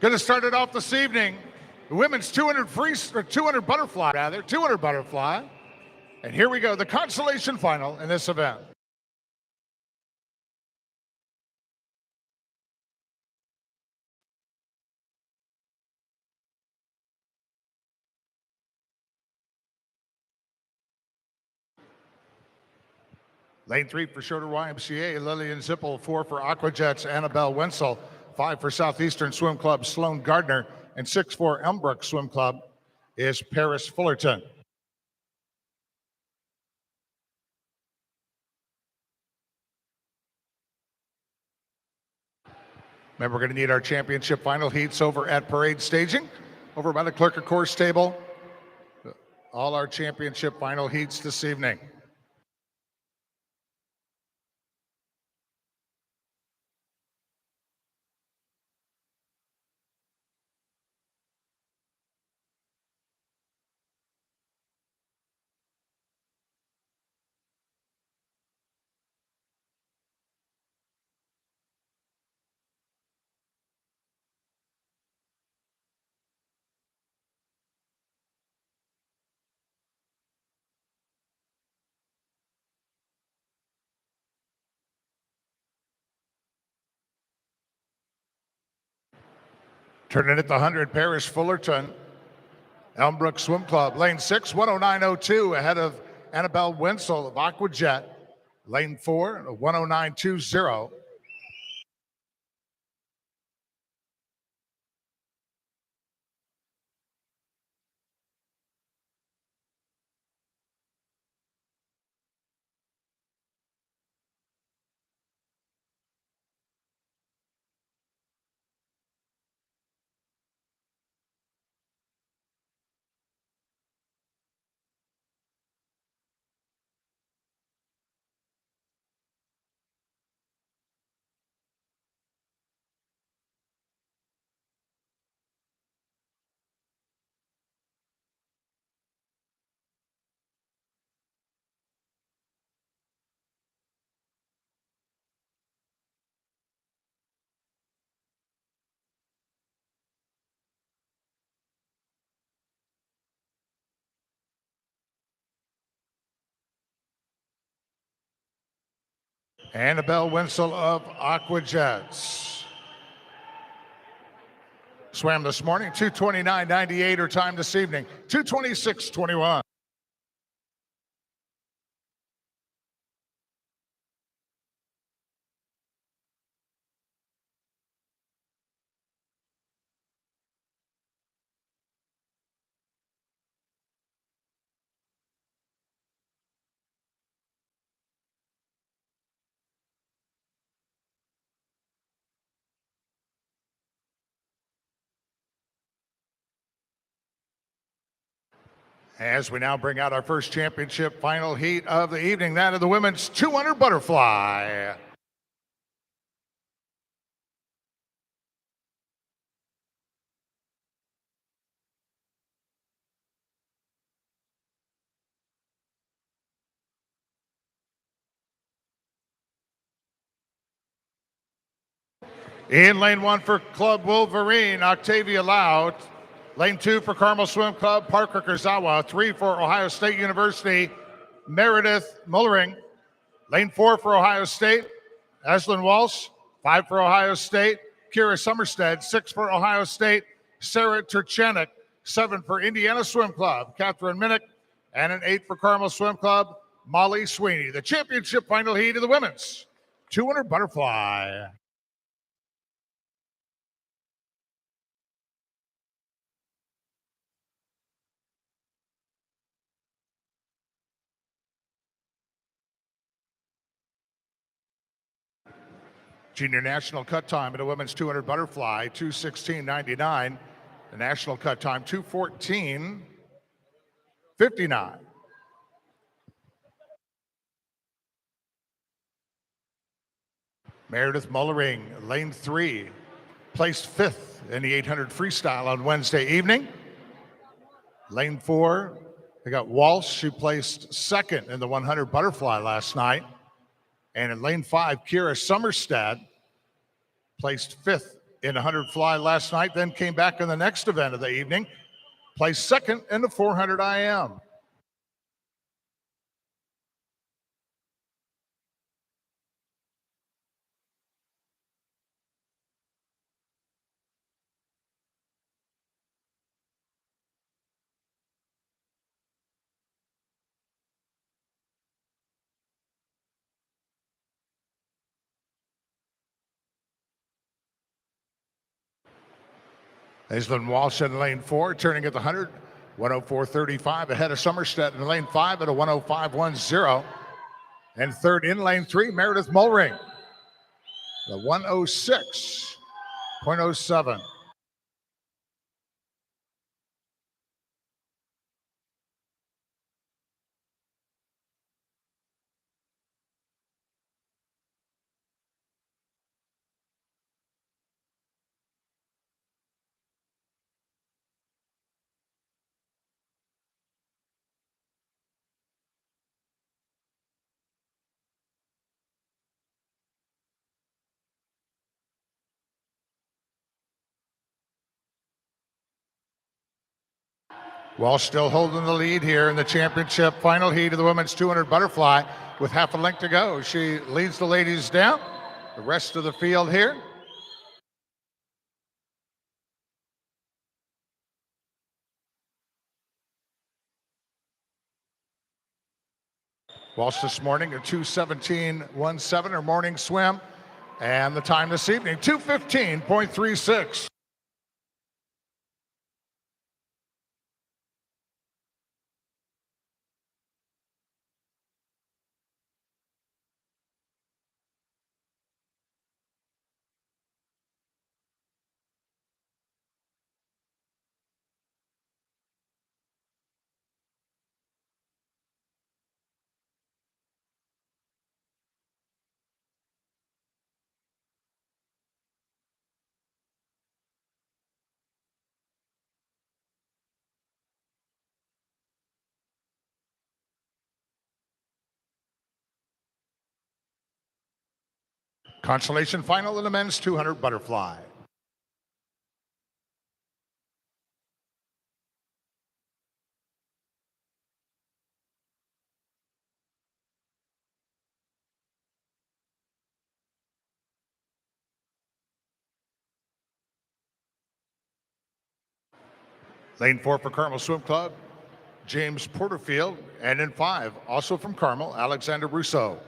Going to start it off this evening. The women's 200 butterfly. And here we go, the consolation final in this event. Lane 3 for Schroeder YMCA, Lillian Zippel. 4 for Aquajets, Annabelle Wenzel. 5 for Southeastern Swim Club, Sloan Gardner. And 6 for Elmbrook Swim Club is Paris Fullerton. Remember, we're going to need our championship final heats over at Parade Staging, over by the Clerk of Course table. All our championship final heats this evening. Turning at the 100, Paris Fullerton, Elmbrook Swim Club. Lane 6, 109.02, ahead of Annabelle Wenzel of Aquajet. Lane 4, 109.20. Annabelle Wenzel of Aquajets. Swam this morning, 2:29.98 her time this evening, 2:26.21. As we now bring out our first championship final heat of the evening, that of the women's 200 butterfly. In lane 1 for Club Wolverine, Octavia Loud. Lane 2 for Carmel Swim Club, Parker Kurzawa. 3 for Ohio State University, Meredith Mullering. Lane 4 for Ohio State, Ashlyn Walsh. 5 for Ohio State, Kira Summerstead. 6 for Ohio State, Sarah Turchanik. 7 for Indiana Swim Club, Catherine Minnick. And an 8 for Carmel Swim Club, Molly Sweeney. The championship final heat of the women's 200 butterfly. Junior national cut time in the women's 200 butterfly, 2:16.99. The national cut time, 2:14.59. Meredith Mullering, lane 3, placed 5th in the 800 freestyle on Wednesday evening. Lane 4, they got Walsh. She placed 2nd in the 100 butterfly last night. And in lane 5, Kira Summerstad placed 5th in 100 fly last night, then came back in the next event of the evening, placed second in the 400 IM. Aislinn Walsh in lane 4, turning at the 100, 104.35 ahead of Somerset in lane 5 at a 105.10. And third in lane 3, Meredith Mulring, the 106.07. Walsh still holding the lead here in the championship final heat of the women's 200 butterfly with half a length to go. She leads the ladies down. The rest of the field here. Walsh this morning a 2:17.17 her morning swim, and the time this evening 2:15.36. Consolation final in the men's 200 butterfly. Lane 4 for Carmel Swim Club, James Porterfield, and in 5, also from Carmel, Alexander Rousseau.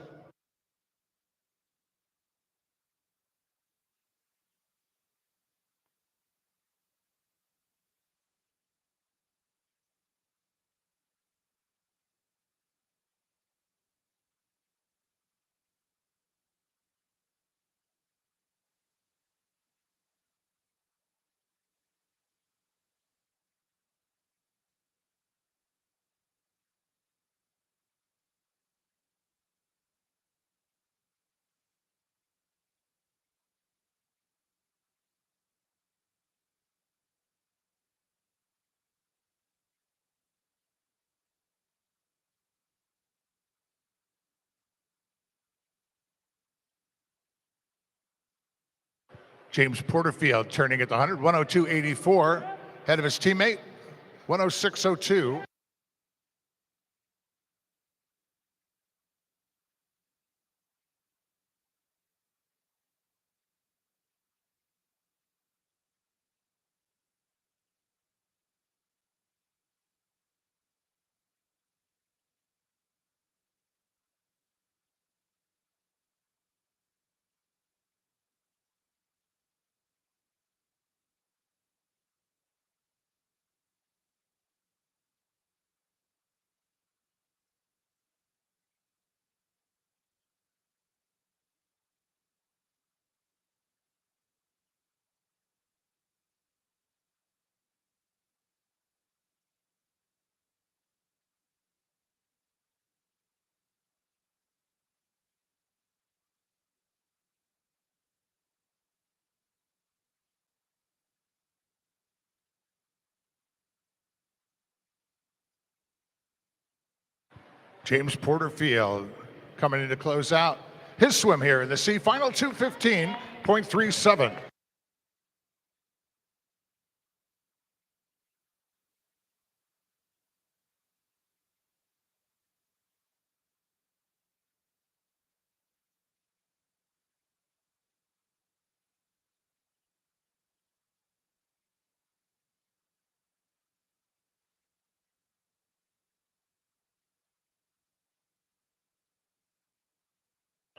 James Porterfield turning at the 100, 102.84, ahead of his teammate, 106.02. James Porterfield coming in to close out his swim here in the C final 2:15.37.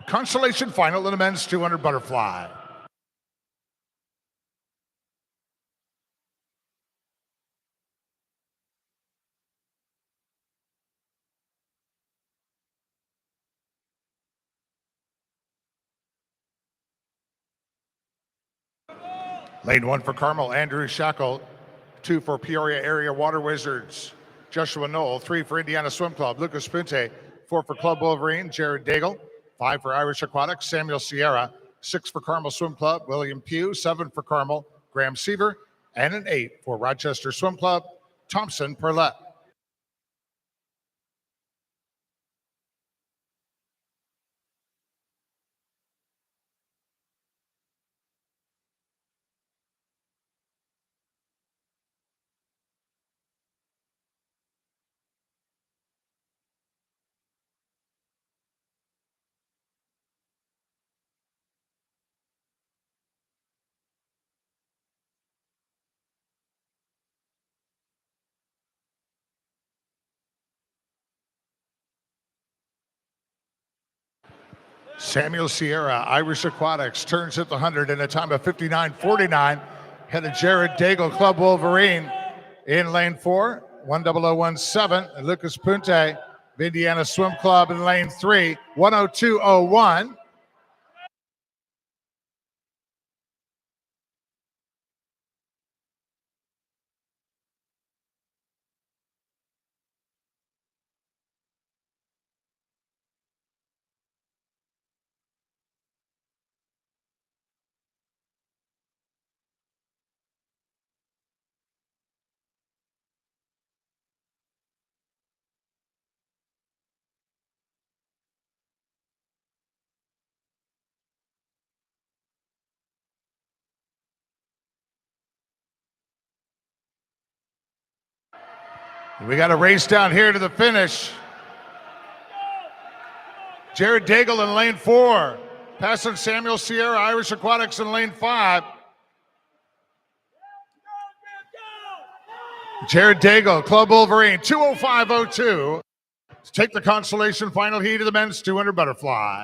Consolation final in the men's 200 butterfly. Lane 1 for Carmel, Andrew Shackle. 2 for Peoria Area Water Wizards, Joshua Knoll. 3 for Indiana Swim Club, Lucas Punte. 4 for Club Wolverine, Jared Daigle. 5 for Irish Aquatics, Samuel Sierra. 6 for Carmel Swim Club, William Pugh. 7 for Carmel, Graham Seaver. And an 8 for Rochester Swim Club, Thompson Perlette. Samuel Sierra, Irish Aquatics, turns at the 100 in a time of 59.49. Head of Jared Daigle, Club Wolverine. In lane 4, 10017. And Lucas Punte of Indiana Swim Club in lane 3, 102.01. We got a race down here to the finish. Jared Daigle in lane 4, passing Samuel Sierra, Irish Aquatics in lane 5. Jared Daigle, Club Wolverine, 2:05.02. To take the consolation final heat of the men's 200 butterfly.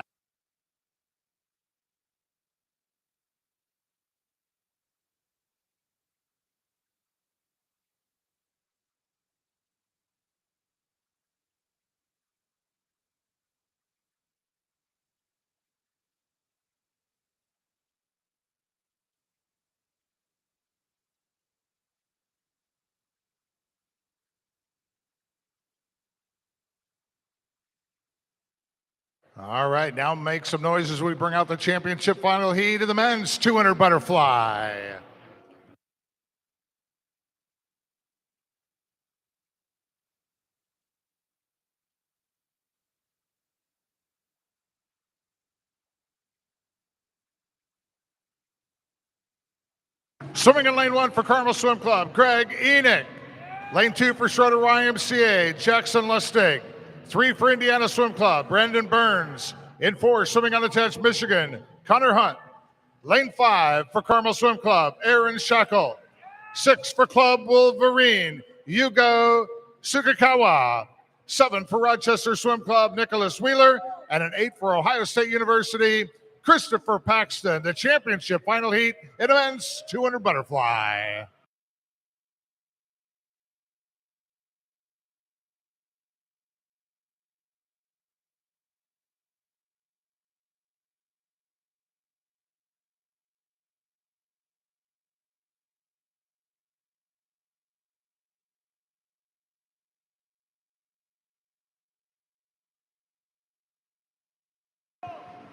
All right, now make some noise as we bring out the championship final heat of the men's 200 butterfly. Swimming in lane 1 for Carmel Swim Club, Greg Enoch. Lane 2 for Schroeder YMCA, Jackson Lustig. 3 for Indiana Swim Club, Brandon Burns. In 4, swimming on the Tench, Michigan, Connor Hunt. Lane 5 for Carmel Swim Club, Aaron Shackle. 6 for Club Wolverine, Yugo Sukakawa. 7 for Rochester Swim Club, Nicholas Wheeler. And an 8 for Ohio State University, Christopher Paxton. The championship final heat in the men's 200 butterfly.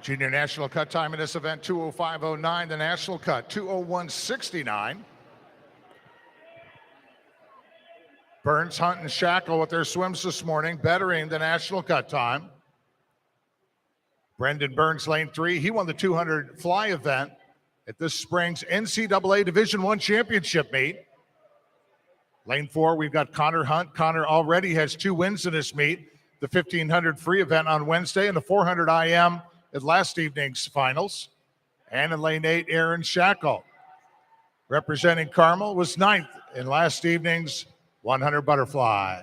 Junior national cut time in this event, 2:05.09. The national cut, 2:01.69. Burns, Hunt, and Shackle with their swims this morning, bettering the national cut time. Brendan Burns, lane 3. He won the 200 fly event at this spring's NCAA Division I championship meet. Lane 4, we've got Connor Hunt. Connor already has 2 wins in this meet. The 1500 free event on Wednesday and the 400 IM at last evening's finals. And in lane 8, Aaron Shackle, representing Carmel, was 9th in last evening's 100 butterfly.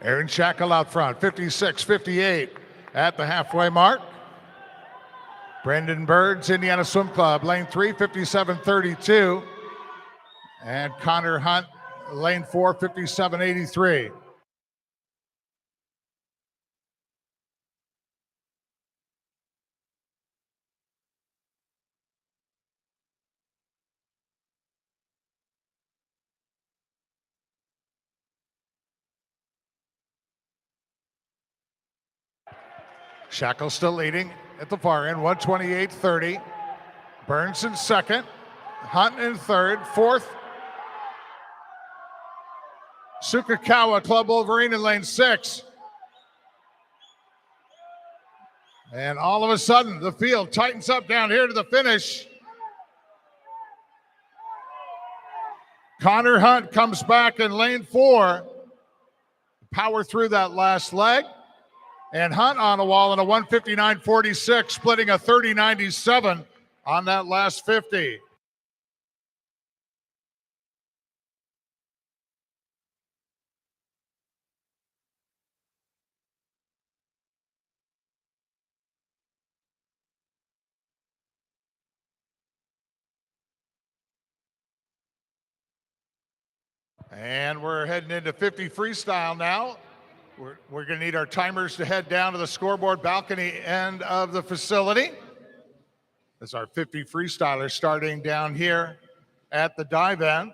Aaron Shackle out front, 56-58 at the halfway mark. Brendan Birds, Indiana Swim Club, lane 3, 57-32. And Connor Hunt, lane 4, 57-83. Shackle still leading at the far end, 128.30. Burns in second. Hunt in third. Fourth, Sukakawa, Club Wolverine in lane 6. And all of a sudden, the field tightens up down here to the finish. Connor Hunt comes back in lane 4. Power through that last leg. And Hunt on the wall in a 159.46, splitting a 30.97 on that last 50. And we're heading into 50 freestyle now. We're going to need our timers to head down to the scoreboard balcony end of the facility. As our 50 freestylers starting down here at the dive end.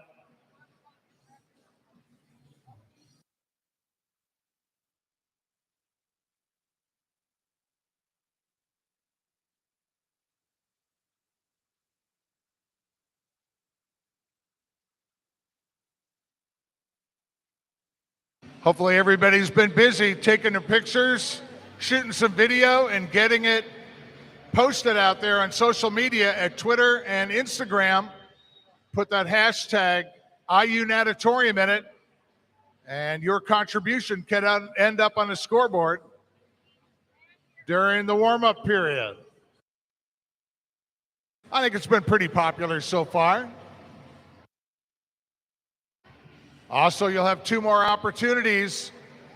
Hopefully everybody's been busy taking their pictures, shooting some video, and getting it posted out there on social media at Twitter and Instagram. Put that hashtag IU Natatorium in it, and your contribution can end up on the scoreboard during the warm-up period. I think it's been pretty popular so far. Also, you'll have 2 more opportunities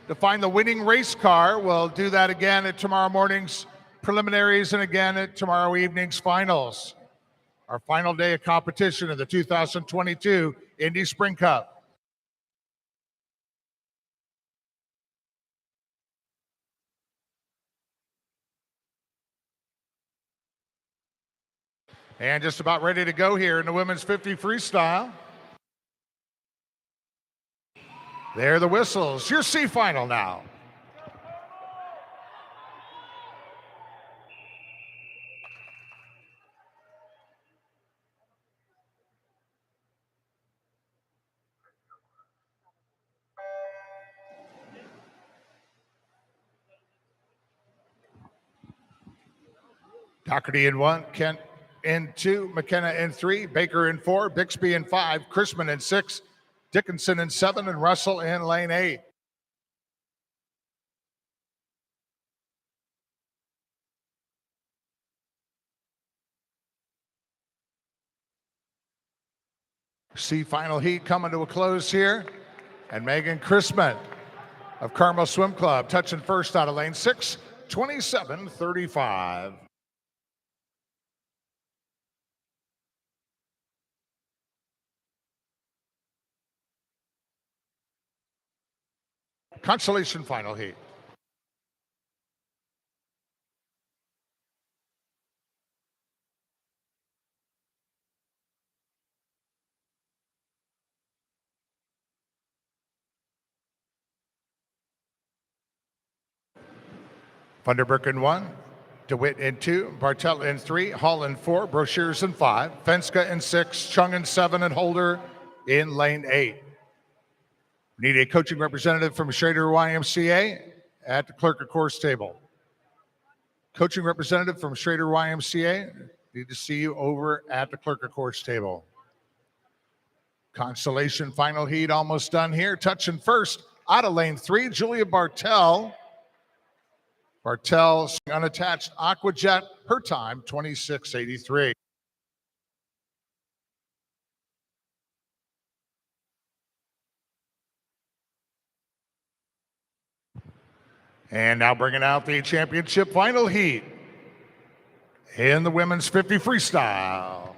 to find the winning race car. We'll do that again at tomorrow morning's preliminaries and again at tomorrow evening's finals. Our final day of competition of the 2022 Indy Spring Cup. And just about ready to go here in the women's 50 freestyle. There are the whistles. Your C final now. Doherty in 1, Kent in 2, McKenna in 3, Baker in 4, Bixby in 5, Chrisman in 6, Dickinson in 7, and Russell in lane 8. C final heat coming to a close here. And Megan Chrisman of Carmel Swim Club touching first out of lane 6, 27.35. Consolation final heat. Vanderberg in 1, DeWitt in 2, Bartel in 3, Hall in 4, Brochures in 5, Fenska in 6, Chung in 7, and Holder in lane 8. We need a coaching representative from Schrader YMCA at the clerk of course table. Coaching representative from Schrader YMCA, need to see you over at the clerk of course table. Consolation final heat almost done here. Touching first out of lane 3, Julia Bartel. Bartel unattached Aquajet, her time 26.83. And now bringing out the championship final heat in the women's 50 freestyle.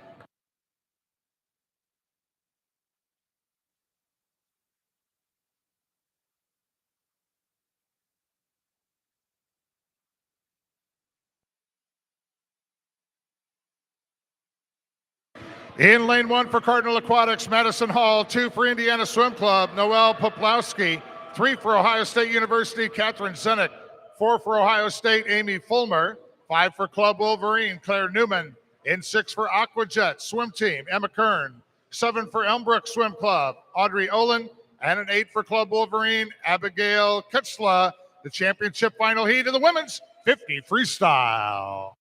In lane 1 for Cardinal Aquatics, Madison Hall. 2 for Indiana Swim Club, Noelle Poplowski. 3 for Ohio State University, Catherine Zenick. 4 for Ohio State, Amy Fulmer. 5 for Club Wolverine, Claire Newman. In 6 for Aquajet Swim Team, Emma Kern. 7 for Elmbrook Swim Club, Audrey Olin. And an 8 for Club Wolverine, Abigail Kitzla. The championship final heat of the women's 50 freestyle.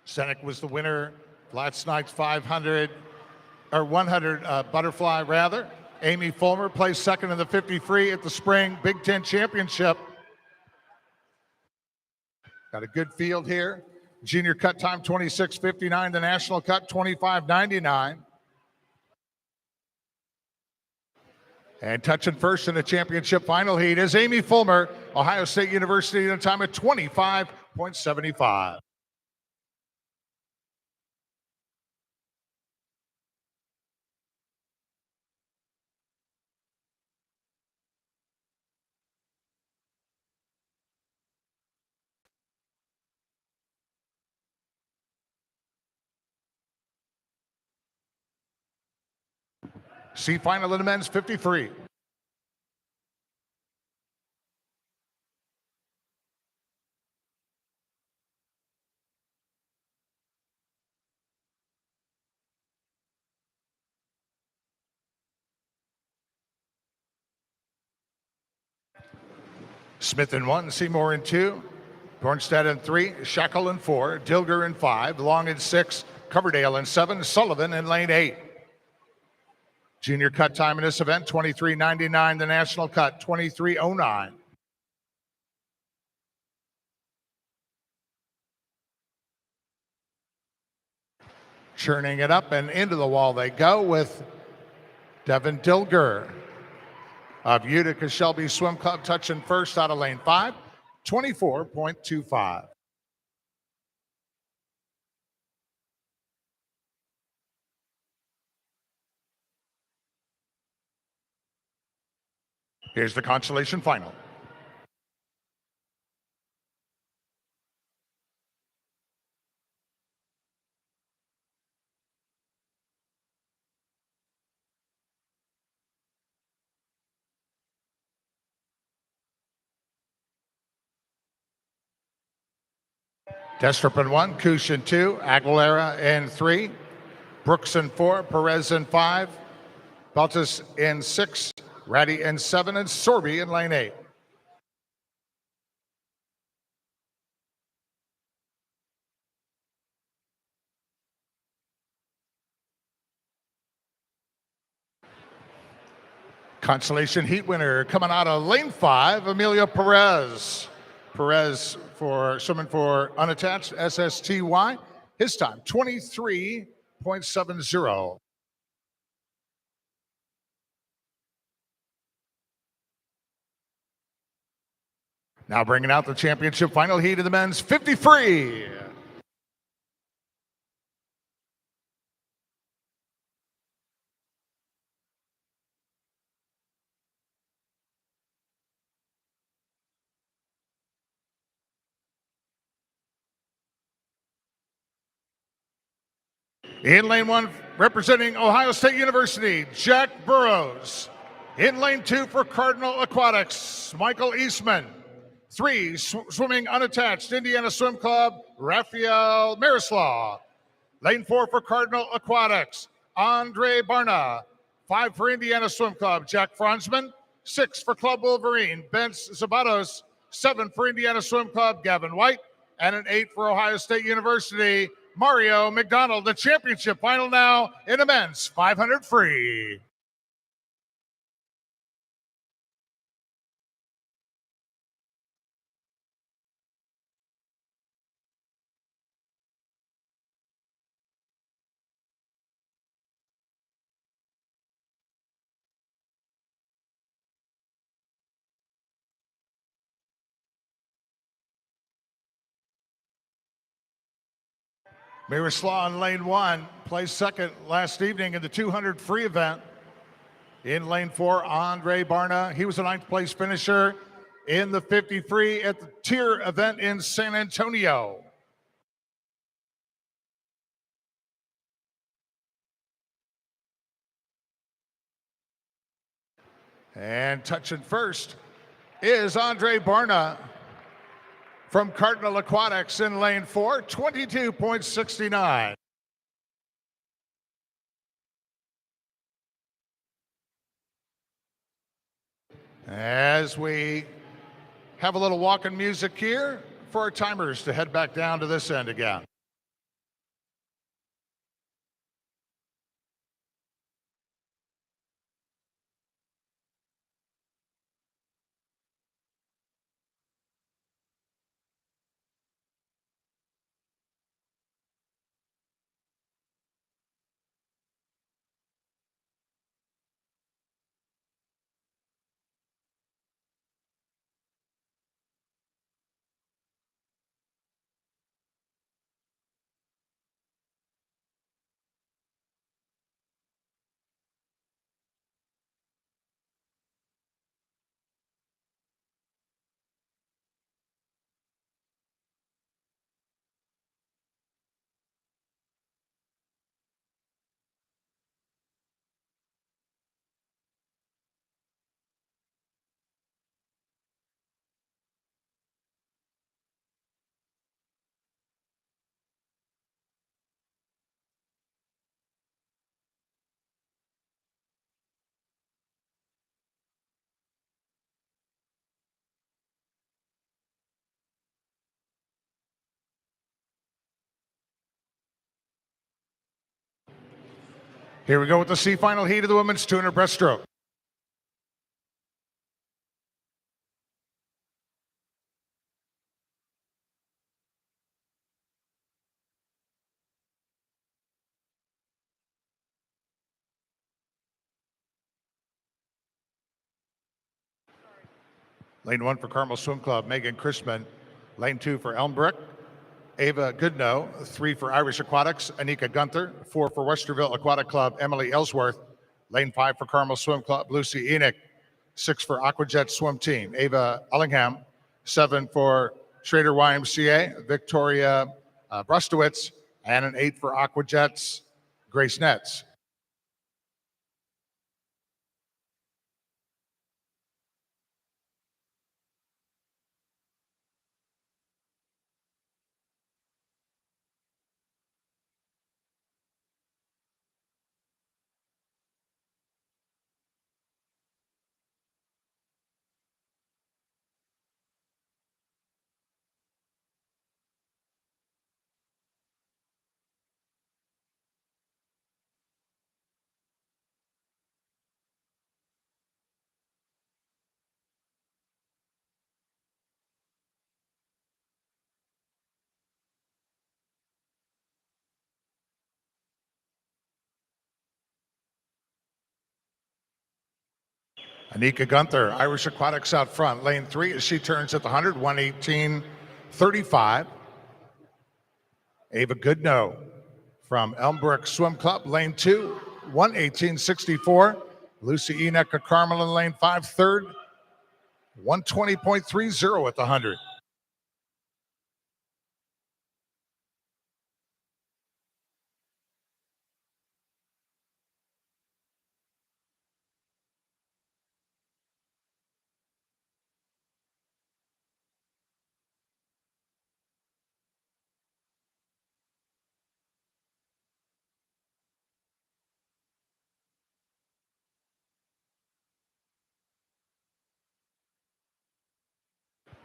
Zenick was the winner last night's 500 or 100 butterfly rather. Amy Fulmer placed second in the 50 free at the spring Big Ten championship. Got a good field here. Junior cut time 26:59. The national cut 25:99. And touching first in the championship final heat is Amy Fulmer, Ohio State University, in a time of 25.75. See final in the men's 53. Smith in 1, Seymour in 2, Bornstedt in 3, Shackle in 4, Dilger in 5, Long in 6, Coverdale in 7, Sullivan in lane 8. Junior cut time in this event 23:99. The national cut 23:09. Churning it up and into the wall they go with Devin Dilger of Utica Shelby Swim Club touching first out of lane 5, 24.25. Here's the consolation final. Destrup in 1, Kush in 2, Aguilera in 3, Brooks in 4, Perez in 5, Beltis in 6, Ratty in 7, and Sorby in lane 8. Consolation heat winner coming out of lane 5, Amelia Perez. Perez for swimming for unattached SSTY. His time 23.70. Now bringing out the championship final heat of the men's 50 free. In lane 1, representing Ohio State University, Jack Burrows. In lane 2 for Cardinal Aquatics, Michael Eastman. 3, swimming unattached, Indiana Swim Club, Raphael Marislaw. Lane 4 for Cardinal Aquatics, Andre Barna. 5 for Indiana Swim Club, Jack Franzman. 6 for Club Wolverine, Bence Zabatos. 7 for Indiana Swim Club, Gavin White. And an 8 for Ohio State University, Mario McDonald. The championship final now in the men's 500 free. Miroslav in lane 1 placed second last evening in the 200 free event. In lane 4, Andre Barna. He was a 9th place finisher in the 50 free at the tier event in San Antonio. And touching first is Andre Barna from Cardinal Aquatics in lane 4, 22.69. As we have a little walking music here for our timers to head back down to this end again. Here we go with the C final heat of the women's 200 breaststroke. Lane 1 for Carmel Swim Club, Megan Chrisman. Lane 2 for Elmbrook, Ava Goodnow. 3 for Irish Aquatics, Anika Gunther. 4 for Westerville Aquatic Club, Emily Ellsworth. Lane 5 for Carmel Swim Club, Lucy Enoch. 6 for Aquajet Swim Team, Ava Ellingham. 7 for Schrader YMCA, Victoria Brustowitz. And an 8 for Aquajets, Grace Nets. Anika Gunther, Irish Aquatics out front. Lane 3 as she turns at the 100, 118.35. Ava Goodnow from Elmbrook Swim Club, Lane 2, 118.64. Lucy Enoch of Carmel in Lane 5, third, 120.30 at the 100.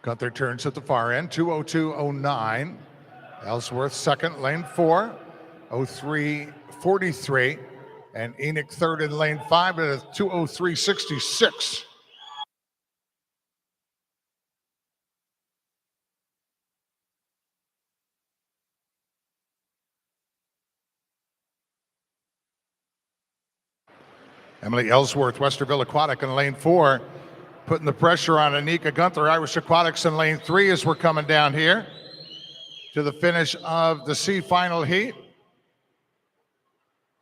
Gunther turns at the far end, 202.09. Ellsworth second, lane 4, 03.43. And Enoch third in lane 5 at a 203.66. Emily Ellsworth, Westerville Aquatic in lane 4, putting the pressure on Anika Gunther, Irish Aquatics in lane 3 as we're coming down here. to the finish of the C final heat.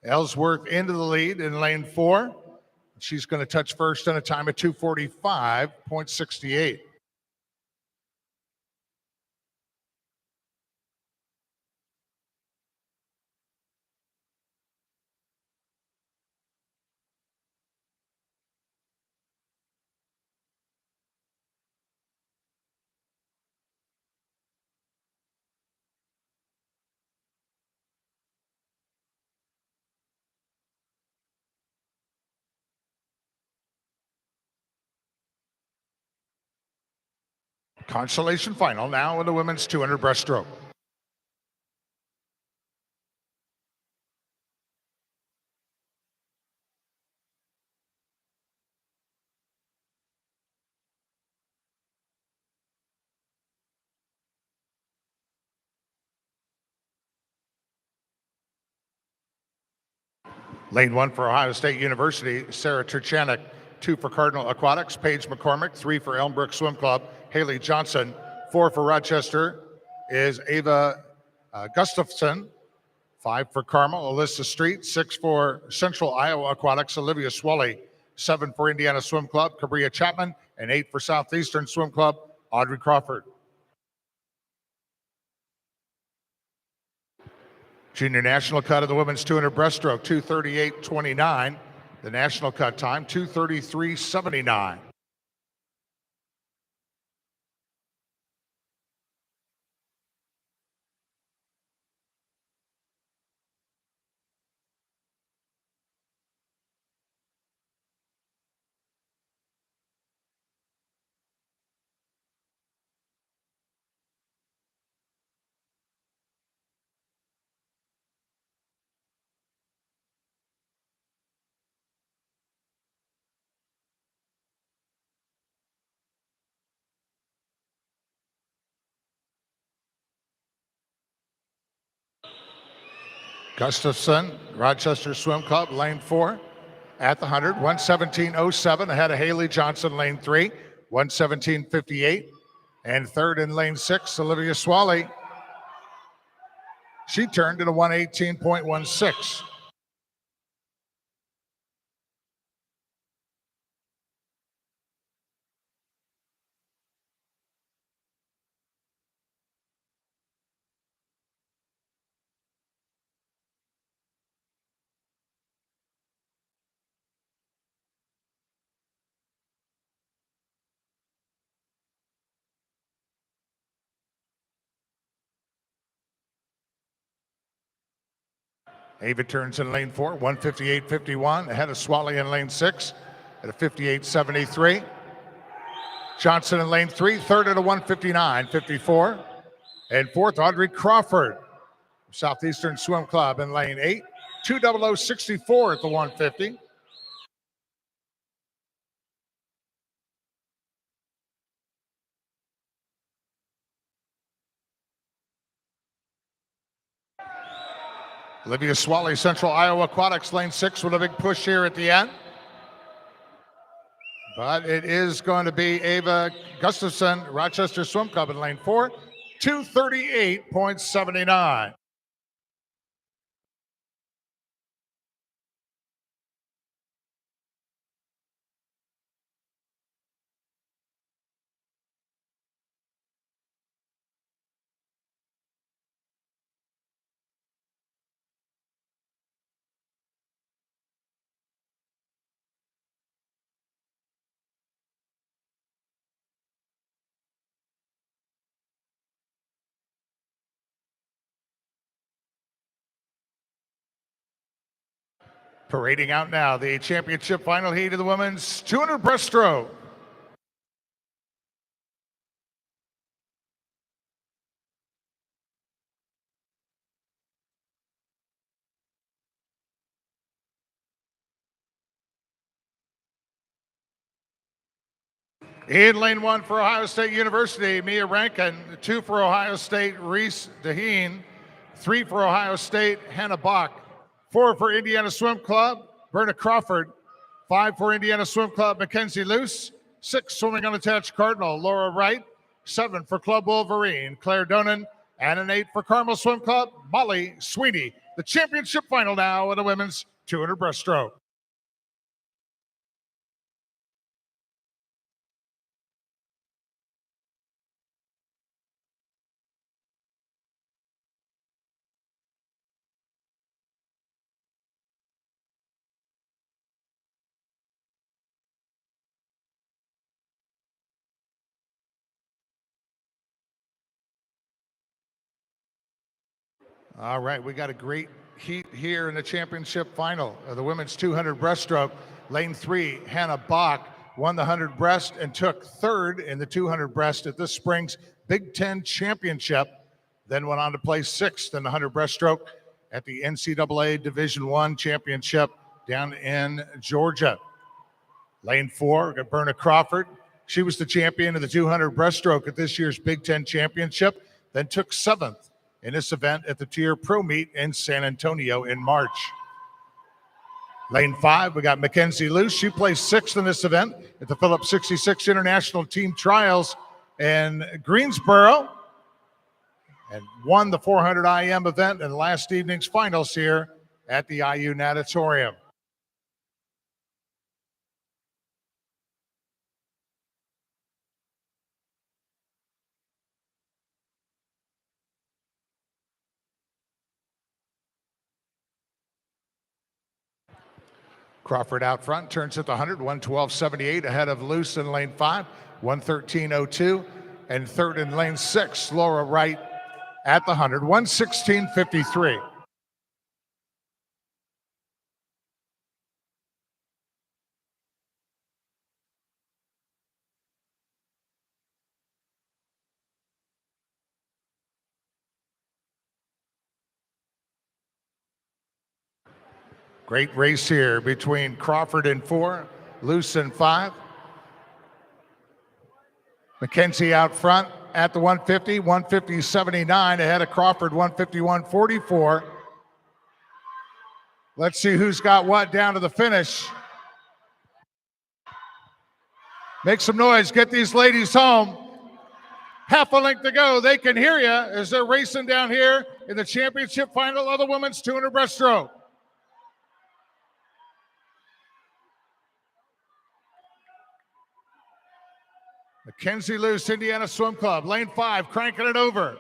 Ellsworth into the lead in lane 4. She's going to touch first in a time of 2:45.68. Consolation final now in the women's 200 breaststroke. Lane 1 for Ohio State University, Sarah Turchanek. 2 for Cardinal Aquatics, Paige McCormick. 3 for Elmbrook Swim Club, Haley Johnson. 4 for Rochester is Ava Gustafson. 5 for Carmel, Alyssa Street. 6 for Central Iowa Aquatics, Olivia Swally. 7 for Indiana Swim Club, Cabria Chapman. And 8 for Southeastern Swim Club, Audrey Crawford. Junior national cut of the women's 200 breaststroke, 2:38.29. The national cut time, 2:33.79. Gustafson, Rochester Swim Club, lane 4 at the 100, 1:17.07 ahead of Haley Johnson, lane 3, 1:17.58. And third in lane 6, Olivia Swally. She turned at a 1:18.16. Ava turns in lane 4, 1:58.51 ahead of Swally in lane 6 at a 58.73. Johnson in lane 3, third at a 1:59.54. And fourth, Audrey Crawford, Southeastern Swim Club in lane 8, 2:00.64 at the 150. Olivia Swally, Central Iowa Aquatics, lane 6 with a big push here at the end. But it is going to be Ava Gustafson, Rochester Swim Club in lane 4, 2:38.79. Parading out now, the championship final heat of the women's 200 breaststroke. In lane 1 for Ohio State University, Mia Rankin. 2 for Ohio State, Reese Deheen. 3 for Ohio State, Hannah Bach. 4 for Indiana Swim Club, Berna Crawford. 5 for Indiana Swim Club, Mackenzie Luce. 6 swimming unattached Cardinal, Laura Wright. 7 for Club Wolverine, Claire Donan. And an 8 for Carmel Swim Club, Molly Sweeney. The championship final now in the women's 200 breaststroke. All right, we got a great heat here in the championship final of the women's 200 breaststroke. Lane 3, Hannah Bach won the 100 breast and took third in the 200 breast at this spring's Big Ten Championship. Then went on to place sixth in the 100 breaststroke at the NCAA Division I Championship down in Georgia. Lane 4, we got Berna Crawford. She was the champion of the 200 breaststroke at this year's Big Ten Championship, then took seventh in this event at the Tier Pro Meet in San Antonio in March. Lane 5, we got Mackenzie Luce. She placed sixth in this event at the Phillips 66 International Team Trials in Greensboro and won the 400 IM event in last evening's finals here at the IU Natatorium. Crawford out front, turns at the 100, 112.78 ahead of Luce in lane 5, 113.02. And third in lane 6, Laura Wright at the 100, 116.53. Great race here between Crawford in 4, Luce in 5. Mackenzie out front at the 150, 150.79 ahead of Crawford, 151.44. Let's see who's got what down to the finish. Make some noise, get these ladies home. Half a length to go. They can hear you as they're racing down here in the championship final of the women's 200 breaststroke. Mackenzie Luce, Indiana Swim Club, lane 5, cranking it over.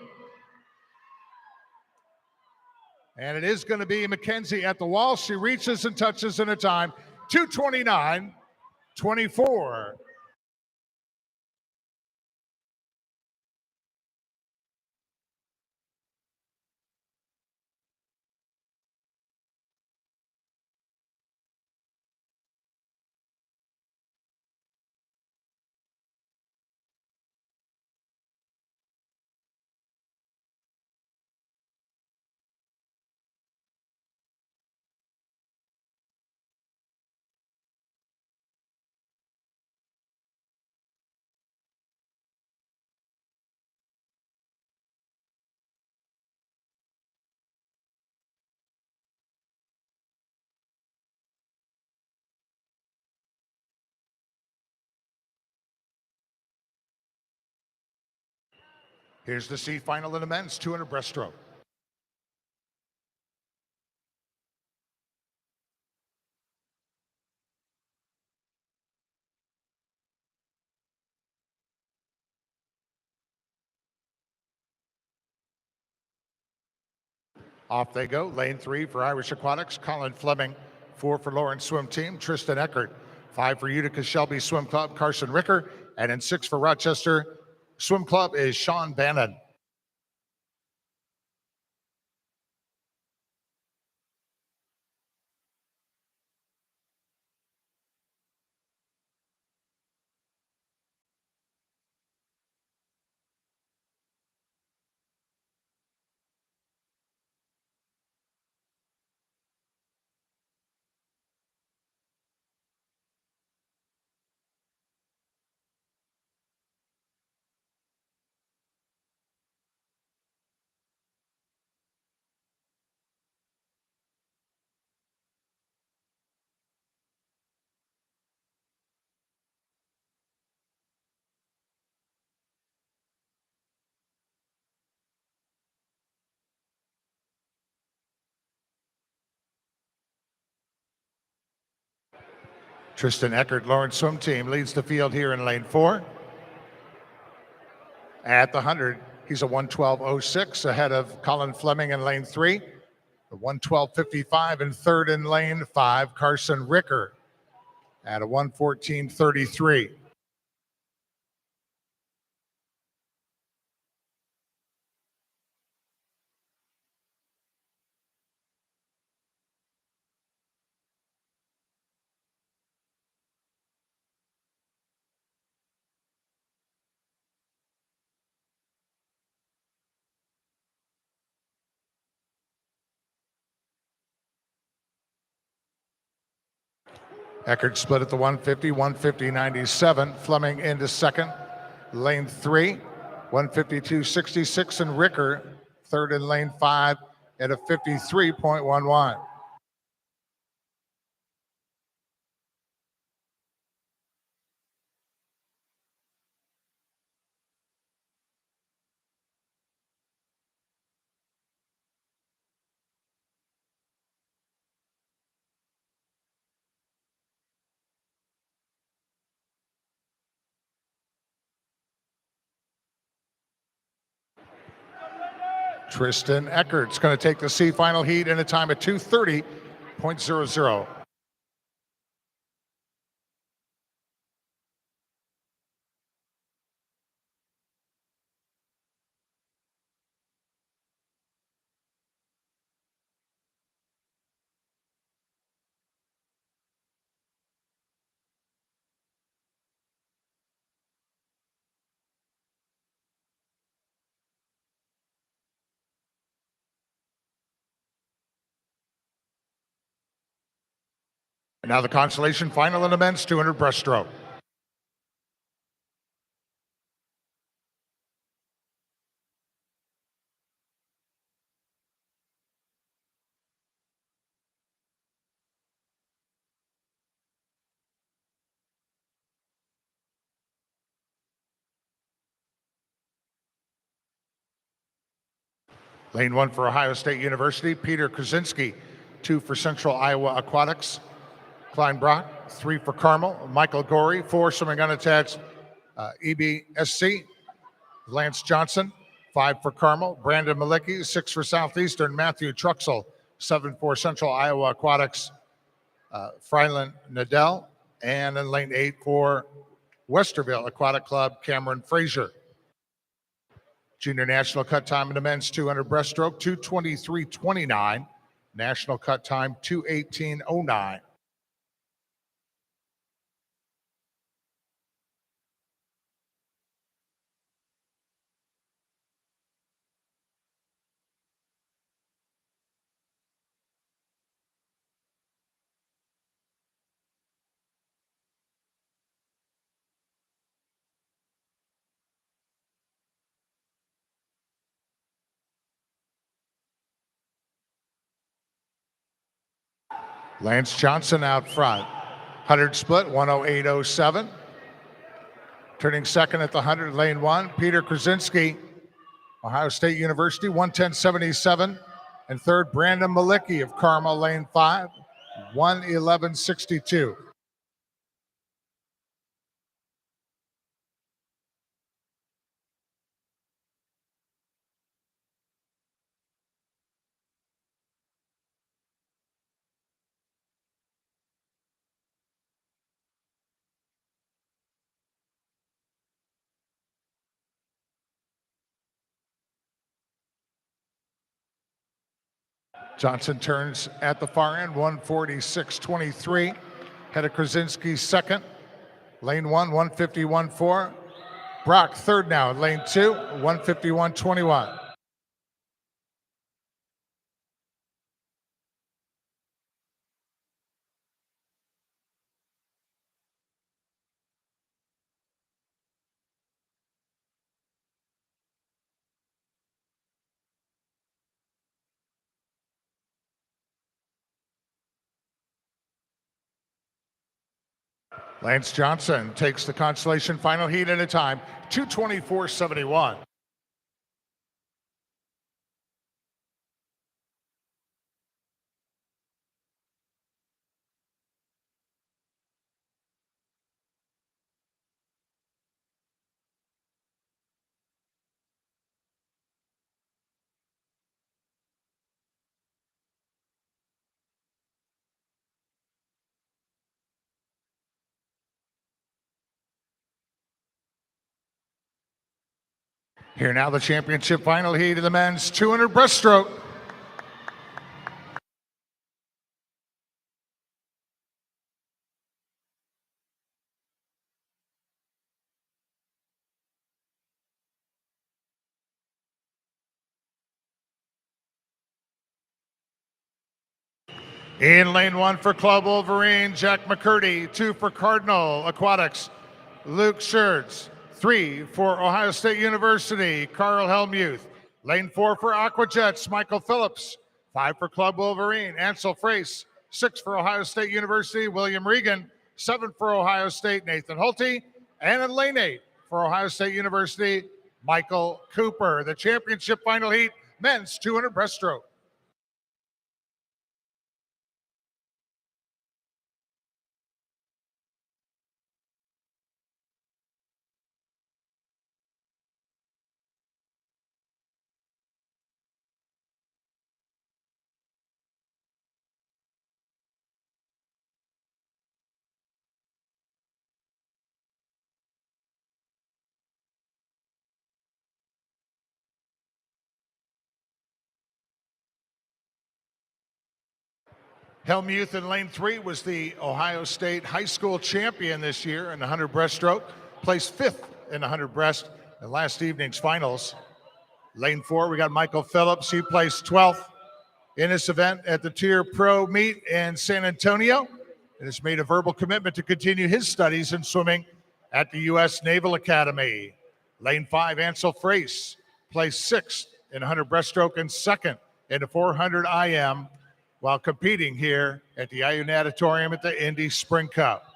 And it is going to be Mackenzie at the wall. She reaches and touches in a time, 2:29.24. Here's the C final in the men's 200 breaststroke. Off they go. Lane 3 for Irish Aquatics, Colin Fleming. 4 for Lawrence Swim Team, Tristan Eckert. 5 for Utica Shelby Swim Club, Carson Ricker. And in 6 for Rochester Swim Club is Sean Bannon. Tristan Eckert, Lawrence Swim Team, leads the field here in lane 4. At the 100, he's a 1:12.06 ahead of Colin Fleming in lane 3. A 1:12.55 in third in lane 5, Carson Ricker at a 1:14.33. Eckert split at the 150, 150.97. Fleming into second, lane 3, 152.66, and Ricker third in lane 5 at a 53.11. Tristan Eckert's going to take the C final heat in a time of 2:30.00. And now the consolation final in the men's 200 breaststroke. Lane 1 for Ohio State University, Peter Krasinski. 2 for Central Iowa Aquatics, Klein Brock. 3 for Carmel, Michael Gorey. 4 swimming unattached, EBSC, Lance Johnson. 5 for Carmel, Brandon Malicki. 6 for Southeastern, Matthew Truxell. 7 for Central Iowa Aquatics, Fryland Nadell. And in lane 8 for Westerville Aquatic Club, Cameron Frazier. Junior national cut time in the men's 200 breaststroke, 2:23.29. National cut time, 2:18.09. Lance Johnson out front. 100 split, 1:08.07. Turning second at the 100, lane 1, Peter Krasinski, Ohio State University, 1:10.77. And third, Brandon Malicki of Carmel, lane 5, 1:11.62. Johnson turns at the far end, 1:46.23. Head of Krasinski second. Lane 1, 1:51.4. Brock third now, lane 2, 1:51.21. Lance Johnson takes the consolation final heat at a time, 2:24.71. Here now the championship final heat of the men's 200 breaststroke. In lane 1 for Club Wolverine, Jack McCurdy. 2 for Cardinal Aquatics, Luke Schertz. 3 for Ohio State University, Carl Helmuth. Lane 4 for Aquajets, Michael Phillips. 5 for Club Wolverine, Ansel Frace. 6 for Ohio State University, William Regan. 7 for Ohio State, Nathan Hulte. And in lane 8 for Ohio State University, Michael Cooper. The championship final heat, men's 200 breaststroke. Helmuth in lane 3 was the Ohio State high school champion this year in the 100 breaststroke, placed 5th in the 100 breast in last evening's finals. Lane 4, we got Michael Phillips. He placed 12th in this event at the Tier Pro meet in San Antonio and has made a verbal commitment to continue his studies in swimming at the U.S. Naval Academy. Lane 5, Ansel Frace placed 6th in 100 breaststroke and 2nd in the 400 IM while competing here at the IU Natatorium at the Indy Spring Cup.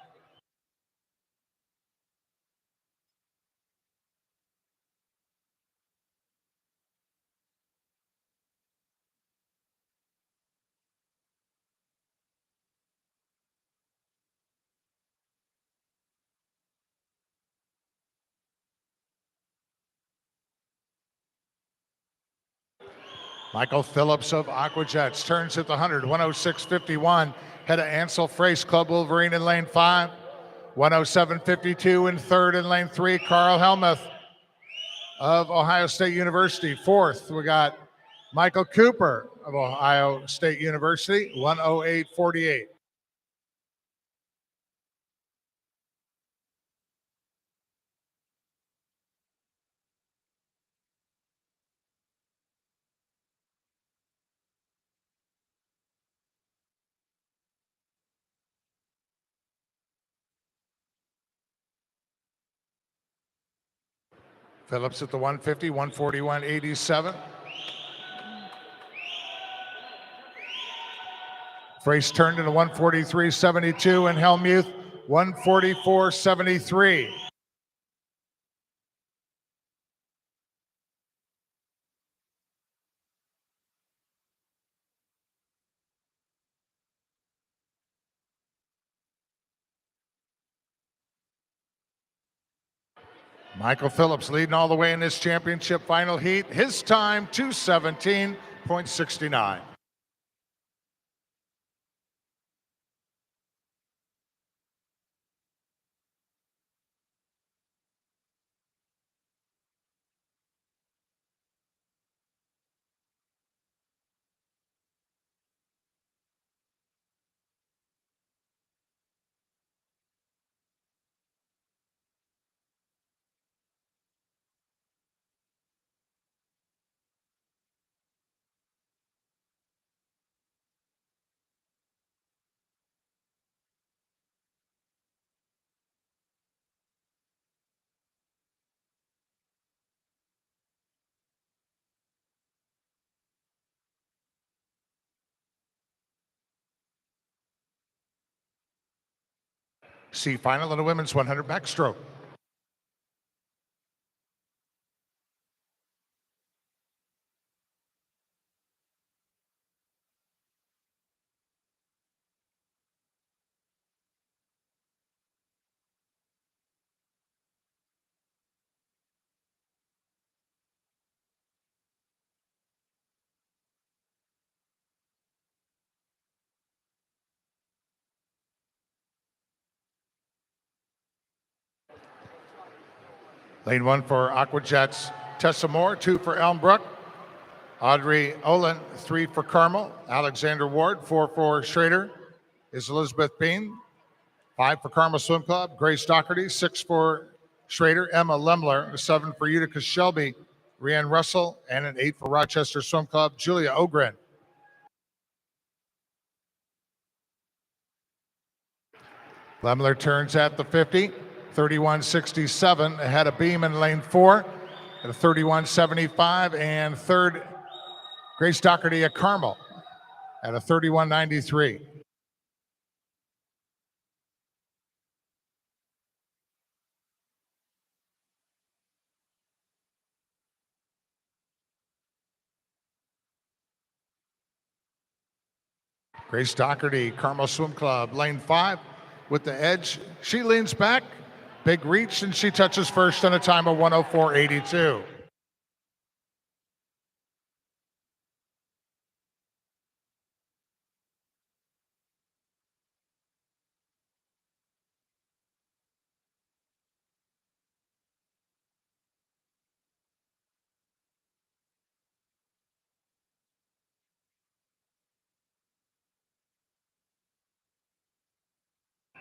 Michael Phillips of Aquajets turns at the 100, 106.51. Head of Ansel Frace, Club Wolverine in lane 5. 107.52 in third in lane 3, Carl Helmuth of Ohio State University. Fourth, we got Michael Cooper of Ohio State University, 108.48. Phillips at the 150, 141.87. Frace turned into 143.72 and Helmuth 144.73. Michael Phillips leading all the way in this championship final heat. His time 2:17.69. C final in the women's 100 backstroke. Lane 1 for Aquajets, Tessa Moore, 2 for Elmbrook. Audrey Olin, 3 for Carmel. Alexander Ward, 4 for Schrader, is Elizabeth Bean. 5 for Carmel Swim Club. Grace Doherty, 6 for Schrader. Emma Lemler, 7 for Utica Shelby. Rhiann Russell, and an 8 for Rochester Swim Club, Julia Ogren. Lemler turns at the 50, 31.67, ahead of Beam in lane 4 at a 31.75, and third, Grace Doherty at Carmel at a 31.93. Grace Doherty, Carmel Swim Club, lane 5 with the edge. She leans back, big reach, and she touches first on a time of 104.82.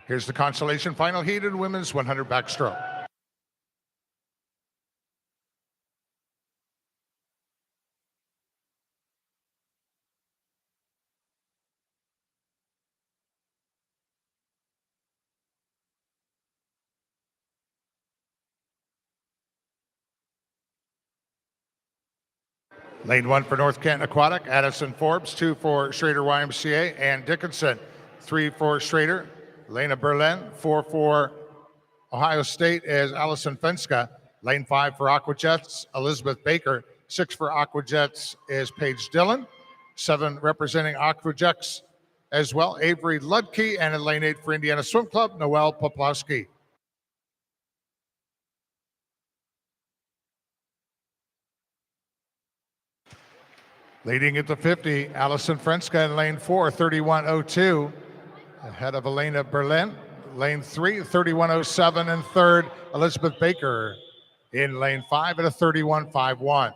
Here's the consolation final heat in women's 100 backstroke. Lane 1 for North Canton Aquatic, Addison Forbes, 2 for Schrader YMCA, Ann Dickinson, 3 for Schrader. Lena Berlin, 4 for Ohio State is Allison Fenska. Lane 5 for Aquajets, Elizabeth Baker. 6 for Aquajets is Paige Dillon. 7 representing Aquajets as well, Avery Ludke. And in lane 8 for Indiana Swim Club, Noelle Poplowski. Leading at the 50, Allison Frenska in lane 4, 31.02, ahead of Elena Berlin. Lane 3, 31.07, and third, Elizabeth Baker in lane 5 at a 31.51.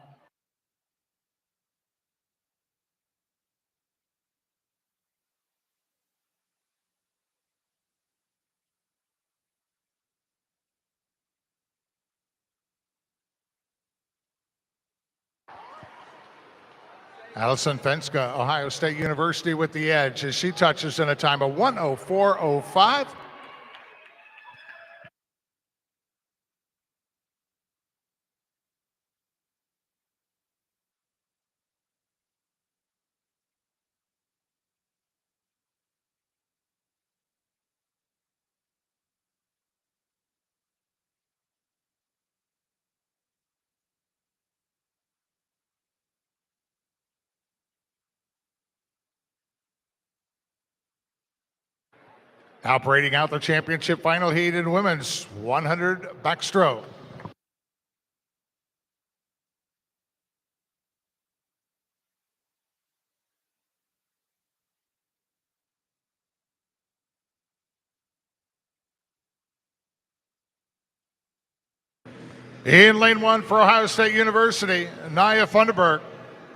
Allison Fenska, Ohio State University with the edge as she touches in a time of 104.05. Operating out the championship final heat in women's 100 backstroke. In lane 1 for Ohio State University, Naya Funderburg.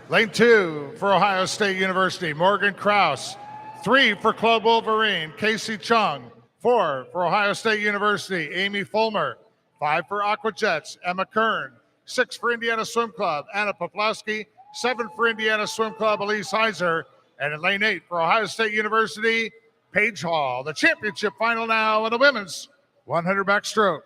Lane 2 for Ohio State University, Morgan Krause. 3 for Club Wolverine, Casey Chung. 4 for Ohio State University, Amy Fulmer. 5 for Aquajets, Emma Kern. 6 for Indiana Swim Club, Anna Poplowski. 7 for Indiana Swim Club, Elise Heiser. And in lane 8 for Ohio State University, Paige Hall. The championship final now in the women's 100 backstroke.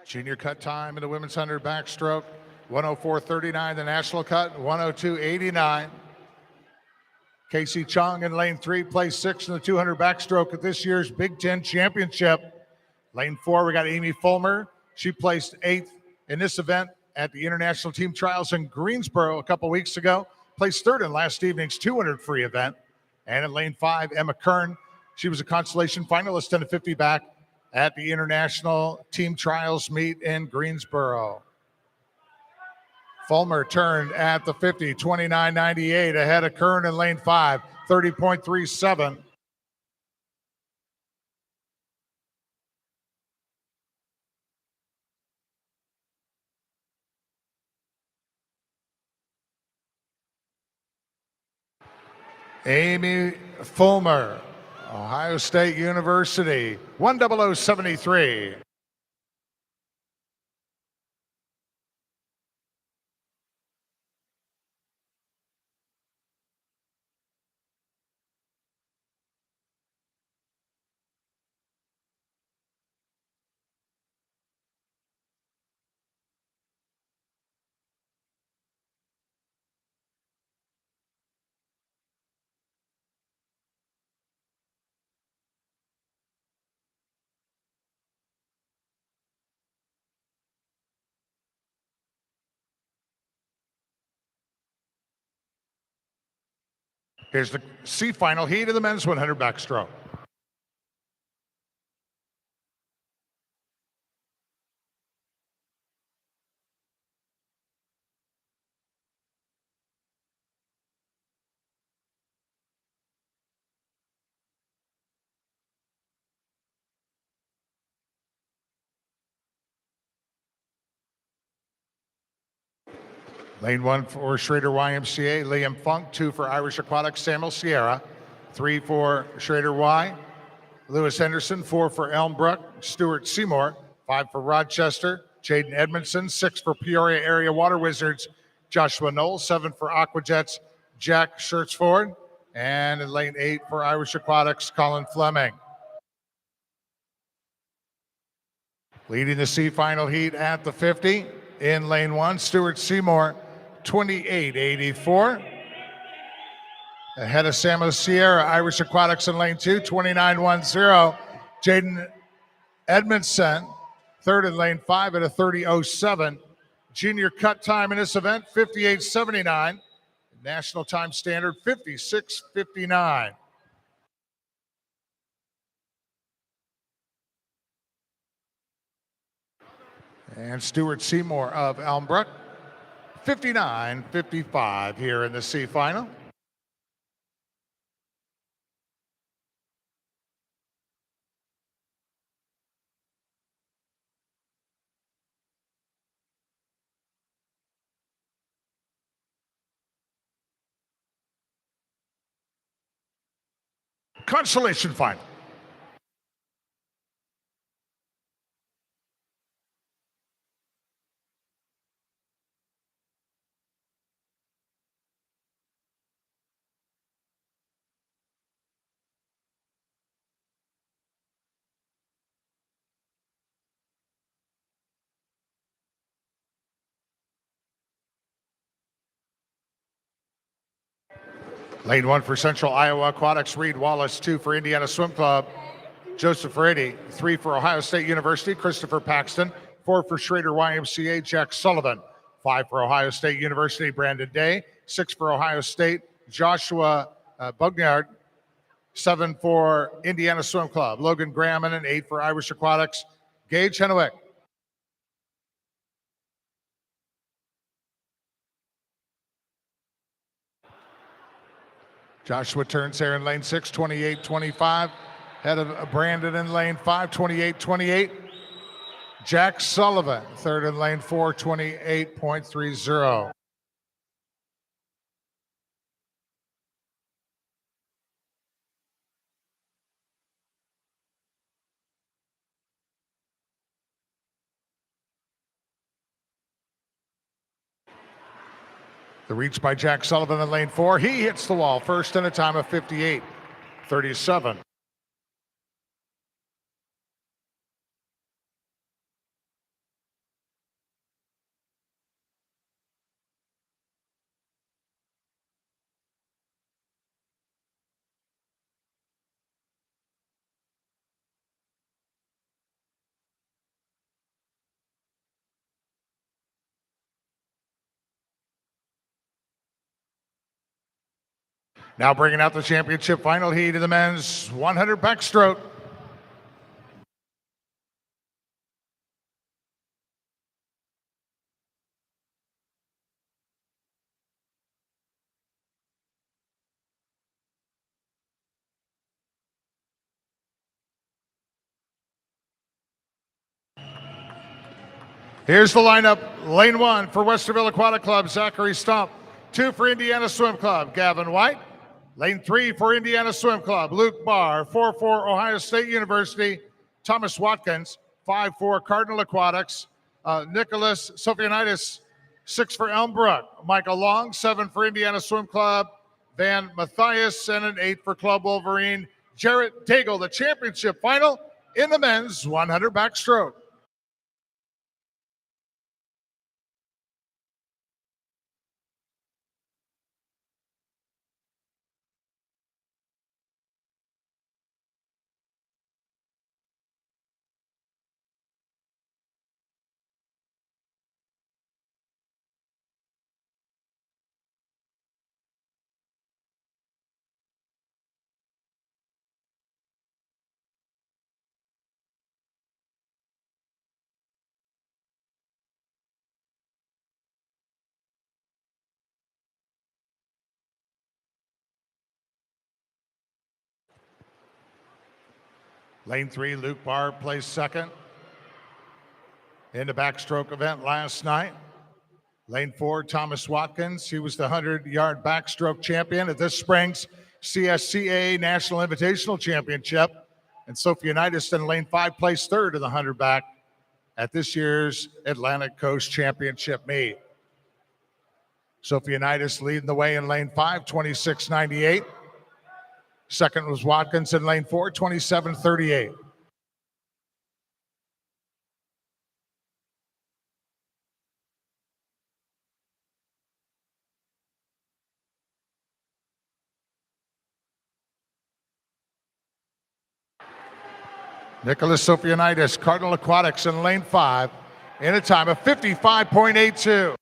Junior cut time in the women's 100 backstroke, 104.39. The national cut, 102.89. Casey Chung in lane 3, placed 6th in the 200 backstroke at this year's Big Ten Championship. Lane 4, we got Amy Fulmer. She placed 8th in this event at the International Team Trials in Greensboro a couple weeks ago. placed third in last evening's 200 free event. And in lane 5, Emma Kern. She was a consolation finalist 10 to 50 back at the International Team Trials meet in Greensboro. Fulmer turned at the 50, 29.98 ahead of Kern in lane 5, 30.37. Amy Fulmer, Ohio State University, 10073. Here's the C final heat of the men's 100 backstroke. Lane 1 for Schrader YMCA, Liam Funk. 2 for Irish Aquatics, Samuel Sierra. 3 for Schrader Y. Lewis Henderson. 4 for Elmbrook, Stuart Seymour. 5 for Rochester, Jaden Edmondson. 6 for Peoria Area Water Wizards, Joshua Knoll. 7 for Aquajets, Jack Schertzford. And in lane 8 for Irish Aquatics, Colin Fleming. Leading the C final heat at the 50 in lane 1, Stuart Seymour, 28.84. Ahead of Samuel Sierra, Irish Aquatics in lane 2, 29.10. Jaden Edmondson, third in lane 5 at a 30.07. Junior cut time in this event, 58.79. National time standard, 56.59. And Stuart Seymour of Elmbrook, 59.55 here in the C final. Consolation final. Lane 1 for Central Iowa Aquatics, Reed Wallace. 2 for Indiana Swim Club, Joseph Rady. 3 for Ohio State University, Christopher Paxton. 4 for Schrader YMCA, Jack Sullivan. 5 for Ohio State University, Brandon Day. 6 for Ohio State, Joshua Bugnard. 7 for Indiana Swim Club, Logan Graham. And 8 for Irish Aquatics, Gage Hennewick. Joshua turns there in lane 6, 28.25. Head of Brandon in lane 5, 28.28. Jack Sullivan, third in lane 4, 28.30. The reach by Jack Sullivan in lane 4. He hits the wall first in a time of 58.37. Now bringing out the championship final heat of the men's 100 backstroke. Here's the lineup. Lane 1 for Westerville Aquatic Club, Zachary Stump. 2 for Indiana Swim Club, Gavin White. Lane 3 for Indiana Swim Club, Luke Barr. 4 for Ohio State University, Thomas Watkins. 5 for Cardinal Aquatics, Nicholas Sophianitis. 6 for Elmbrook, Michael Long. 7 for Indiana Swim Club, Van Matthias. And an 8 for Club Wolverine, Jarrett Daigle. The championship final in the men's 100 backstroke. Lane 3, Luke Barr placed second in the backstroke event last night. Lane 4, Thomas Watkins. He was the 100-yard backstroke champion at this spring's CSCA National Invitational Championship. And Sophianitis in Lane 5 placed third in the 100 back at this year's Atlantic Coast Championship meet. Sophianitis leading the way in Lane 5, 26.98. Second was Watkins in Lane 4, 27.38. Nicholas Sophianitis, Cardinal Aquatics in Lane 5 in a time of 55.82.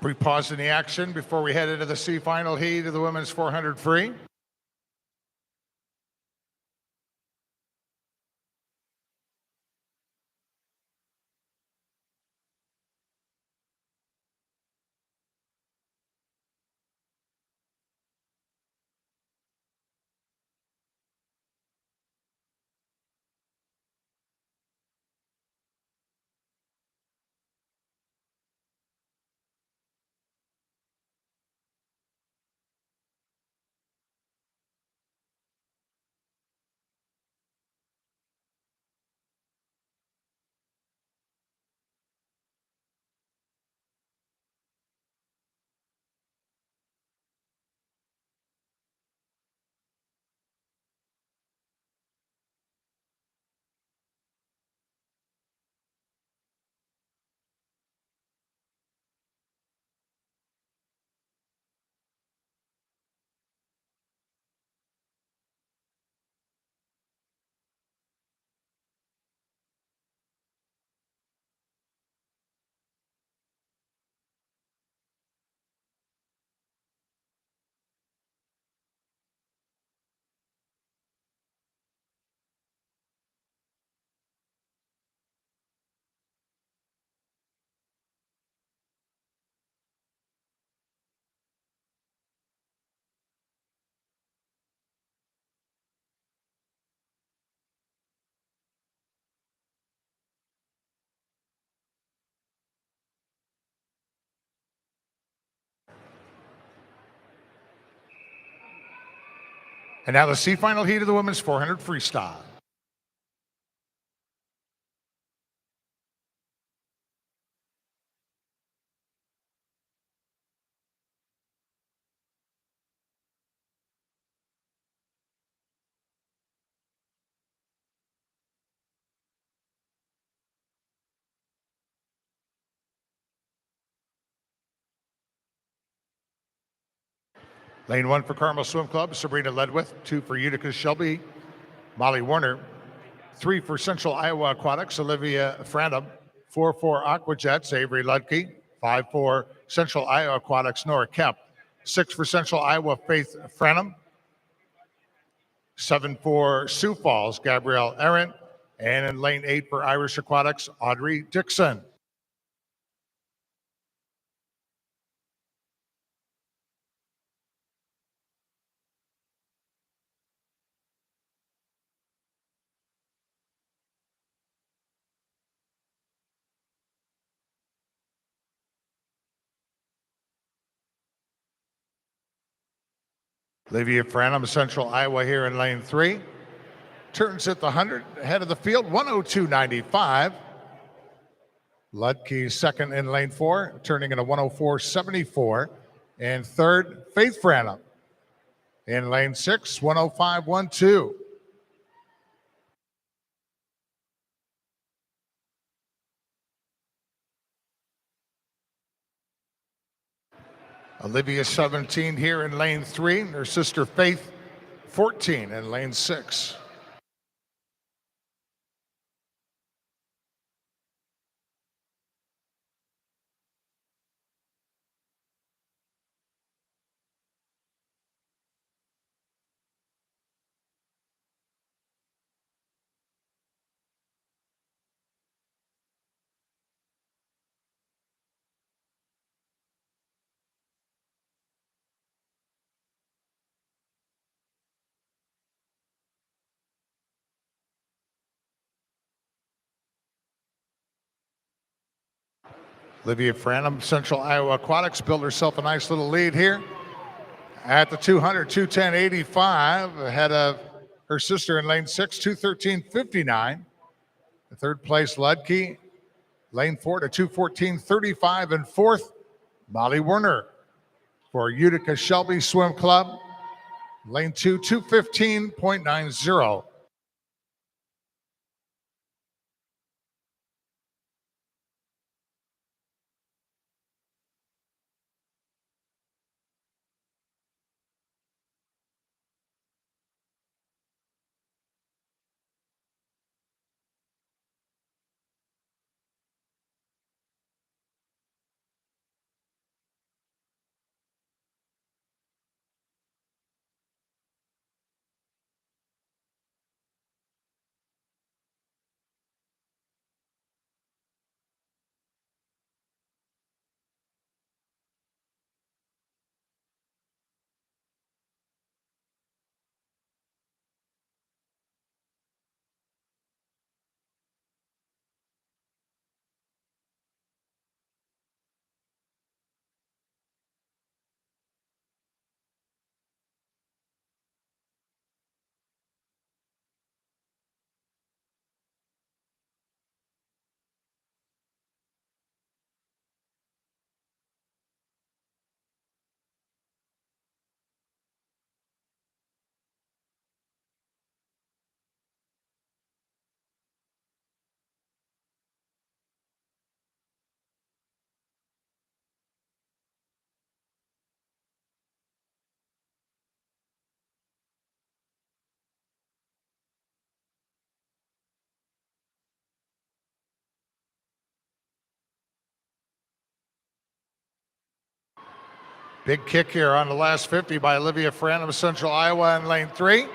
Pre-pausing the action before we head into the C final heat of the women's 400 free. And now the C final heat of the women's 400 freestyle. Lane 1 for Carmel Swim Club, Sabrina Ledwith. 2 for Utica Shelby, Molly Warner. 3 for Central Iowa Aquatics, Olivia Franum. 4 for Aquajets, Avery Ludke. 5 for Central Iowa Aquatics, Nora Kemp. 6 for Central Iowa, Faith Franum. 7 for Sioux Falls, Gabrielle Arendt. And in lane 8 for Irish Aquatics, Audrey Dixon. Olivia Franum, Central Iowa here in lane 3. Turns at the 100, ahead of the field, 102.95. Ludke second in lane 4, turning in a 104.74. And third, Faith Franum in lane 6, 105.12. Olivia 17 here in lane 3, and her sister Faith 14 in lane 6. Olivia Franum, Central Iowa Aquatics, built herself a nice little lead here at the 200, 210.85, ahead of her sister in lane 6, 213.59. The third place, Ludke, lane 4 to 214.35, and fourth, Molly Werner for Utica Shelby Swim Club, lane 2, 215.90. Big kick here on the last 50 by Olivia Franum of Central Iowa in lane 3.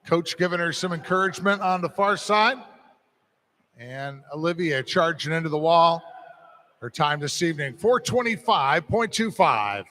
Coach giving her some encouragement on the far side. And Olivia charging into the wall. Her time this evening, 425.25.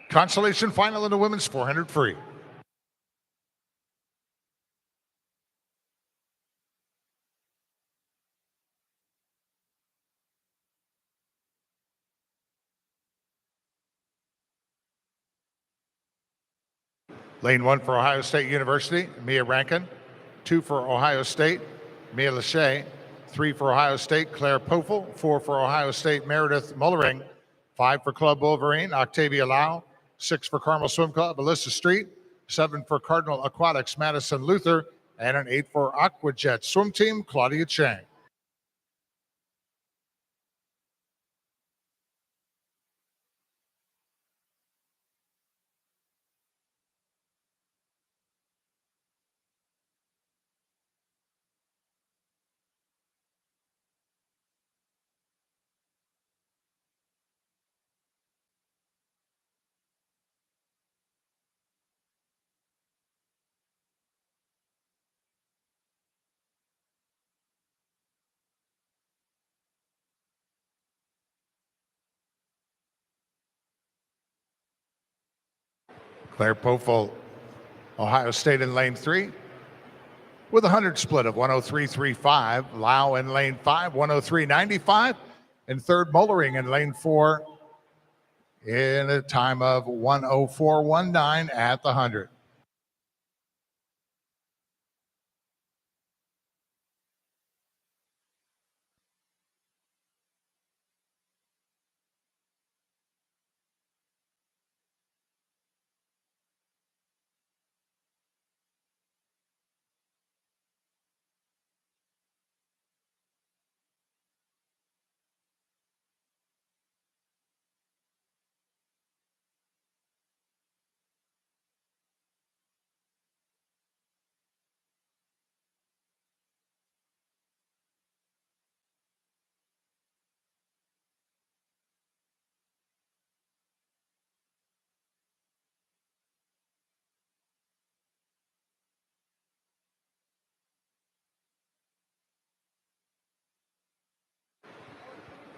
Consolation final in the women's 400 free. Lane 1 for Ohio State University, Mia Rankin. 2 for Ohio State, Mia Lachey. 3 for Ohio State, Claire Pofel. 4 for Ohio State, Meredith Mullering. 5 for Club Wolverine, Octavia Lau. 6 for Carmel Swim Club, Alyssa Street. 7 for Cardinal Aquatics, Madison Luther. And an 8 for Aquajet Swim Team, Claudia Chang. Claire Pofel, Ohio State in lane 3 with a 100 split of 103.35. Lau in lane 5, 103.95. And third, Mullering in lane 4 in a time of 104.19 at the 100.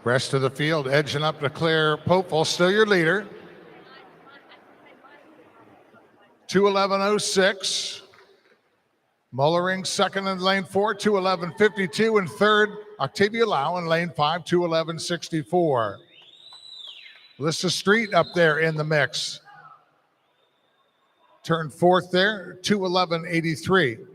Rest of the field edging up to Claire Pofel, still your leader. 2:11.06. Mullering second in lane 4, 2:11.52. And third, Octavia Lau in lane 5, 2:11.64. Alyssa Street up there in the mix. Turned fourth there, 2:11.83.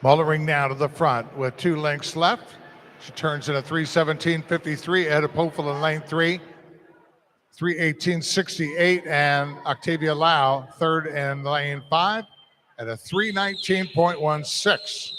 Mullering now to the front with 2 lengths left. She turns in a 3:17.53. Ed Pofel in lane 3, 3:18.68. And Octavia Lau third in lane 5 at a 3:19.16.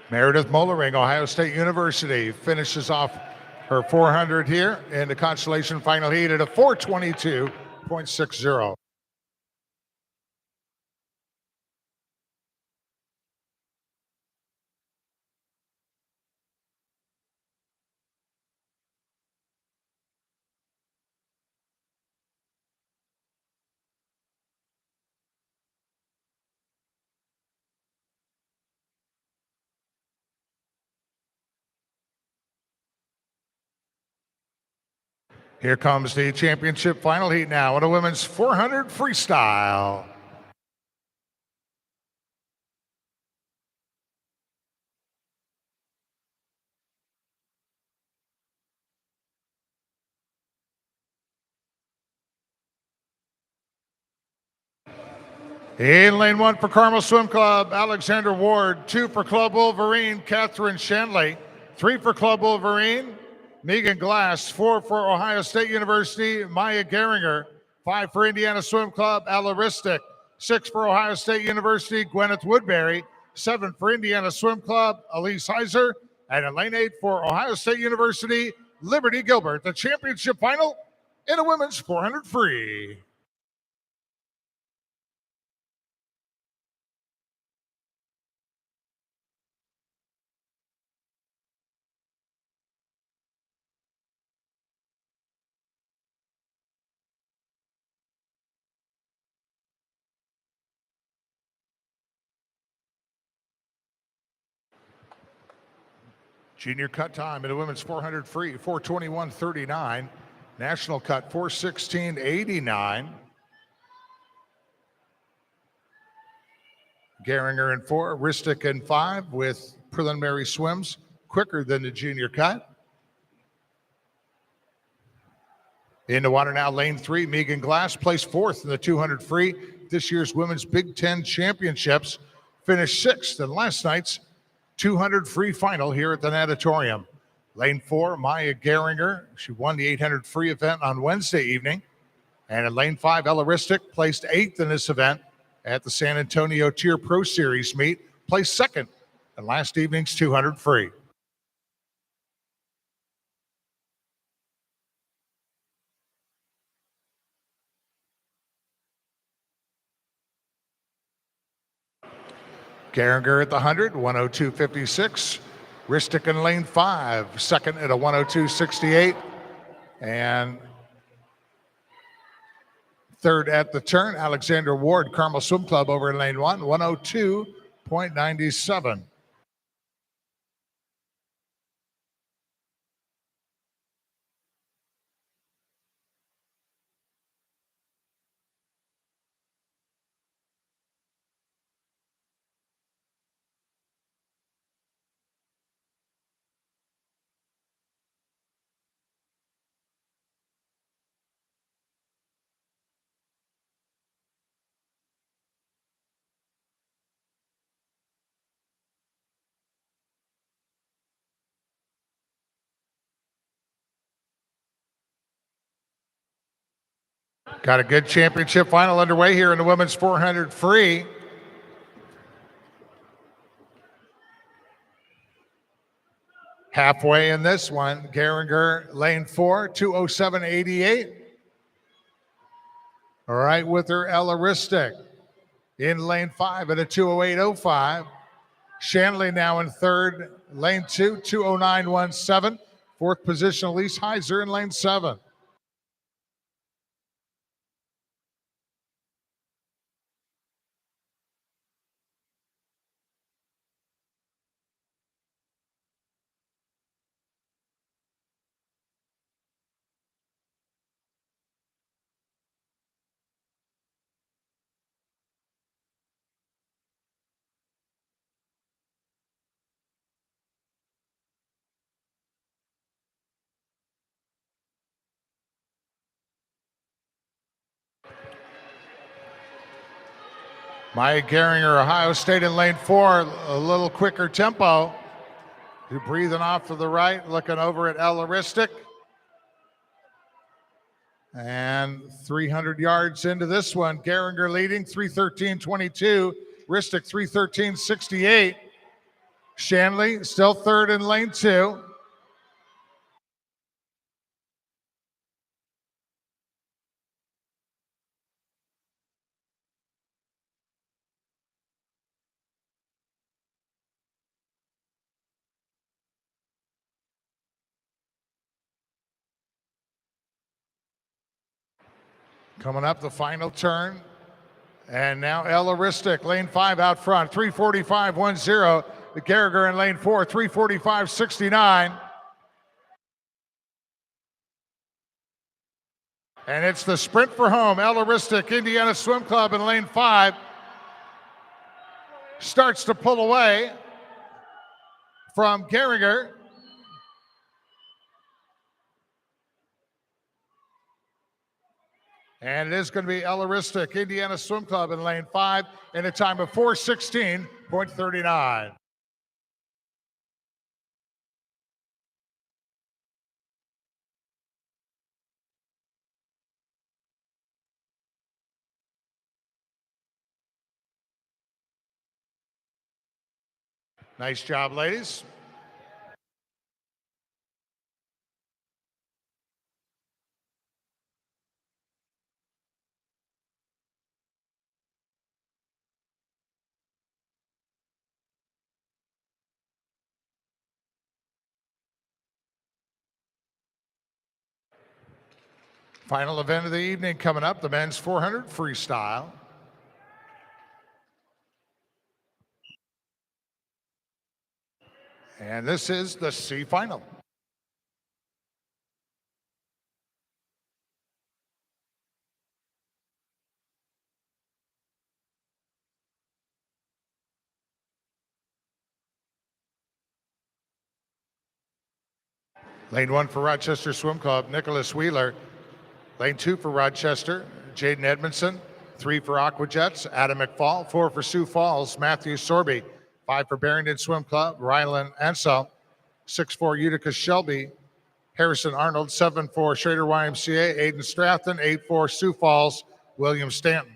Meredith Mullering, Ohio State University, finishes off her 400 here in the consolation final heat at a 4:22.60. Here comes the championship final heat now in a women's 400 freestyle. In lane 1 for Carmel Swim Club, Alexander Ward. 2 for Club Wolverine, Catherine Shanley. 3 for Club Wolverine, Megan Glass. 4 for Ohio State University, Maya Geringer. 5 for Indiana Swim Club, Ella Ristic. 6 for Ohio State University, Gwyneth Woodbury. 7 for Indiana Swim Club, Elise Heiser. And in lane 8 for Ohio State University, Liberty Gilbert. The championship final in a women's 400 free. Junior cut time in the women's 400 free, 4:21.39. National cut, 4:16.89. Geringer in 4, Ristic in 5 with preliminary swims quicker than the junior cut. In the water now, lane 3, Megan Glass placed 4th in the 200 free. This year's Women's Big Ten Championships, finished 6th in last night's 200 free final here at the Natatorium. Lane 4, Maya Geringer. She won the 800 free event on Wednesday evening. And in lane 5, Ella Ristic placed 8th in this event at the San Antonio Tier Pro Series meet, placed 2nd in last evening's 200 free. Geringer at the 100, 102.56. Ristic in lane 5, second at a 102.68. And third at the turn, Alexander Ward, Carmel Swim Club over in lane 1, 102.97. Got a good championship final underway here in the women's 400 free. Halfway in this one, Geringer, lane 4, 207.88. All right, with her, Ella Ristic in lane 5 at a 208.05. Shanley now in third, lane 2, 209.17. Fourth position, Elise Heiser in lane 7. Maya Geringer, Ohio State in lane 4, a little quicker tempo. You're breathing off to the right, looking over at Ella Ristic. And 300 yards into this one, Geringer leading, 3:13.22. Ristic, 3:13.68. Shanley still third in lane 2. Coming up the final turn. And now Ella Ristic, lane 5 out front, 3:45.10. The Geringer in lane 4, 3:45.69. And it's the sprint for home. Elaristic Indiana Swim Club in lane 5 starts to pull away from Gehringer. And it is going to be Elaristic Indiana Swim Club in lane 5 in a time of 4:16.39. Nice job, ladies. Final event of the evening coming up, the men's 400 freestyle. And this is the C final. Lane 1 for Rochester Swim Club, Nicholas Wheeler. Lane 2 for Rochester, Jaden Edmondson. 3 for Aquajets, Adam McFall. 4 for Sioux Falls, Matthew Sorby. 5 for Barrington Swim Club, Rylan Ansel. 6 for Utica Shelby, Harrison Arnold. 7 for Schrader YMCA, Aiden Stratton. 8 for Sioux Falls, William Stanton.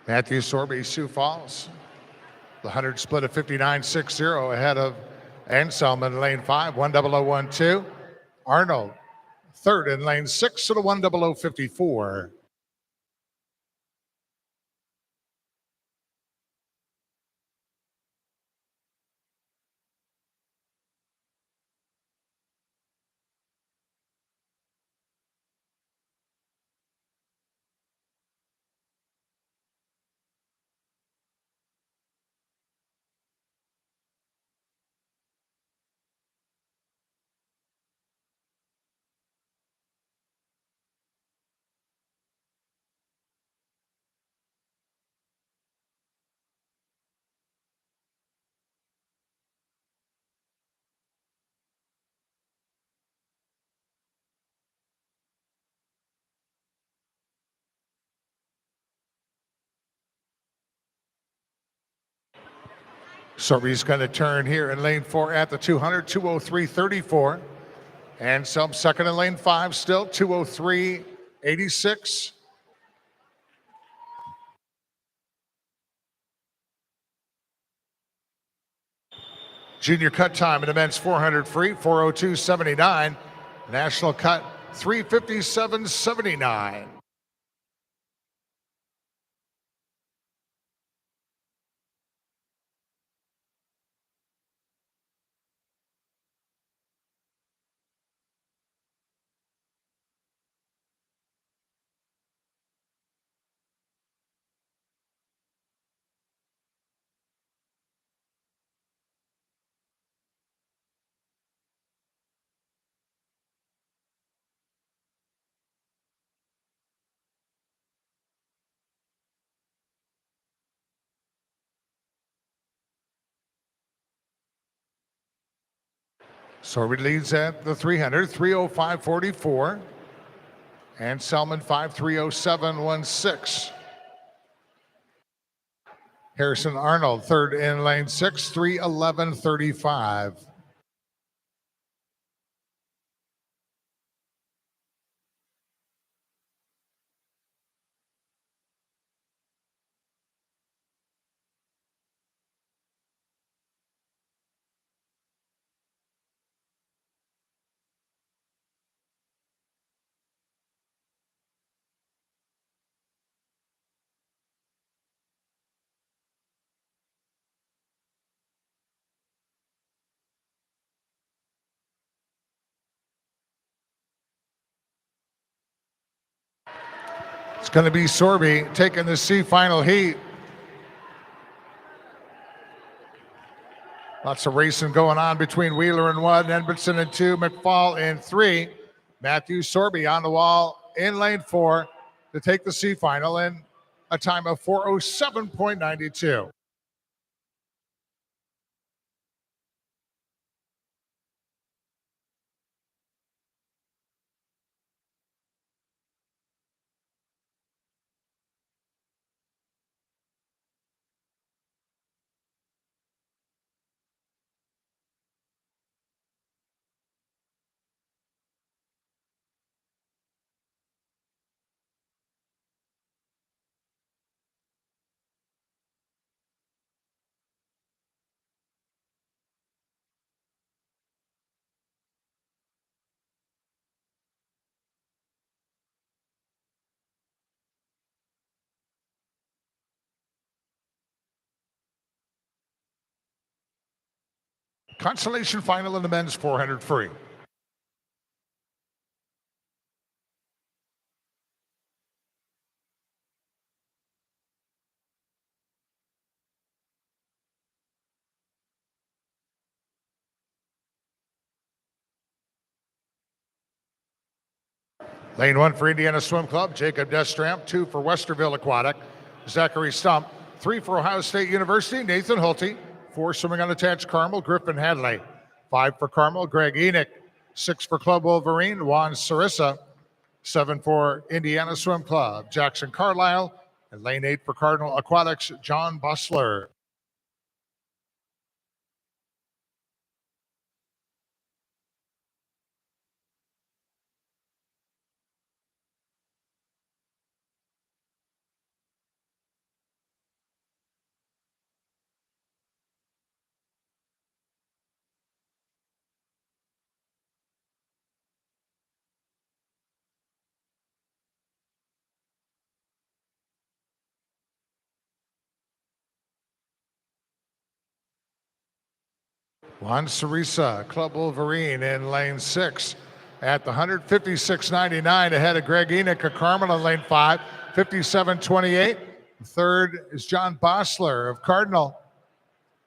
Matthew Sorby, Sioux Falls. The 100 split of 59.60 ahead of Anselm in lane 5, 10012. Arnold, third in lane 6 at a 10054. Sorby's going to turn here in lane 4 at the 200, 203.34. Anselm second in lane 5, still 203.86. Junior cut time in the men's 400 free, 4:02.79. National cut, 3:57.79. Sorby leads at the 300, 3:05.44. Anselm 5:3:07.16. Harrison Arnold, third in lane 6, 3:11.35. It's going to be Sorby taking the C final heat. Lots of racing going on between Wheeler in 1, Edmondson in 2, McFall in 3. Matthew Sorby on the wall in lane 4 to take the C final in a time of 4:07.92. Consolation final in the men's 400 free. Lane 1 for Indiana Swim Club, Jacob Destramp. 2 for Westerville Aquatic, Zachary Stump. 3 for Ohio State University, Nathan Hulte. 4 swimming unattached Carmel, Griffin Hadley. 5 for Carmel, Greg Enoch. 6 for Club Wolverine, Juan Sarissa. 7 for Indiana Swim Club, Jackson Carlisle. And lane 8 for Cardinal Aquatics, John Bussler. Juan Sarissa, Club Wolverine in lane 6 at the 156.99 ahead of Greg Enoch of Carmel in lane 5, 57.28. Third is John Bossler of Cardinal,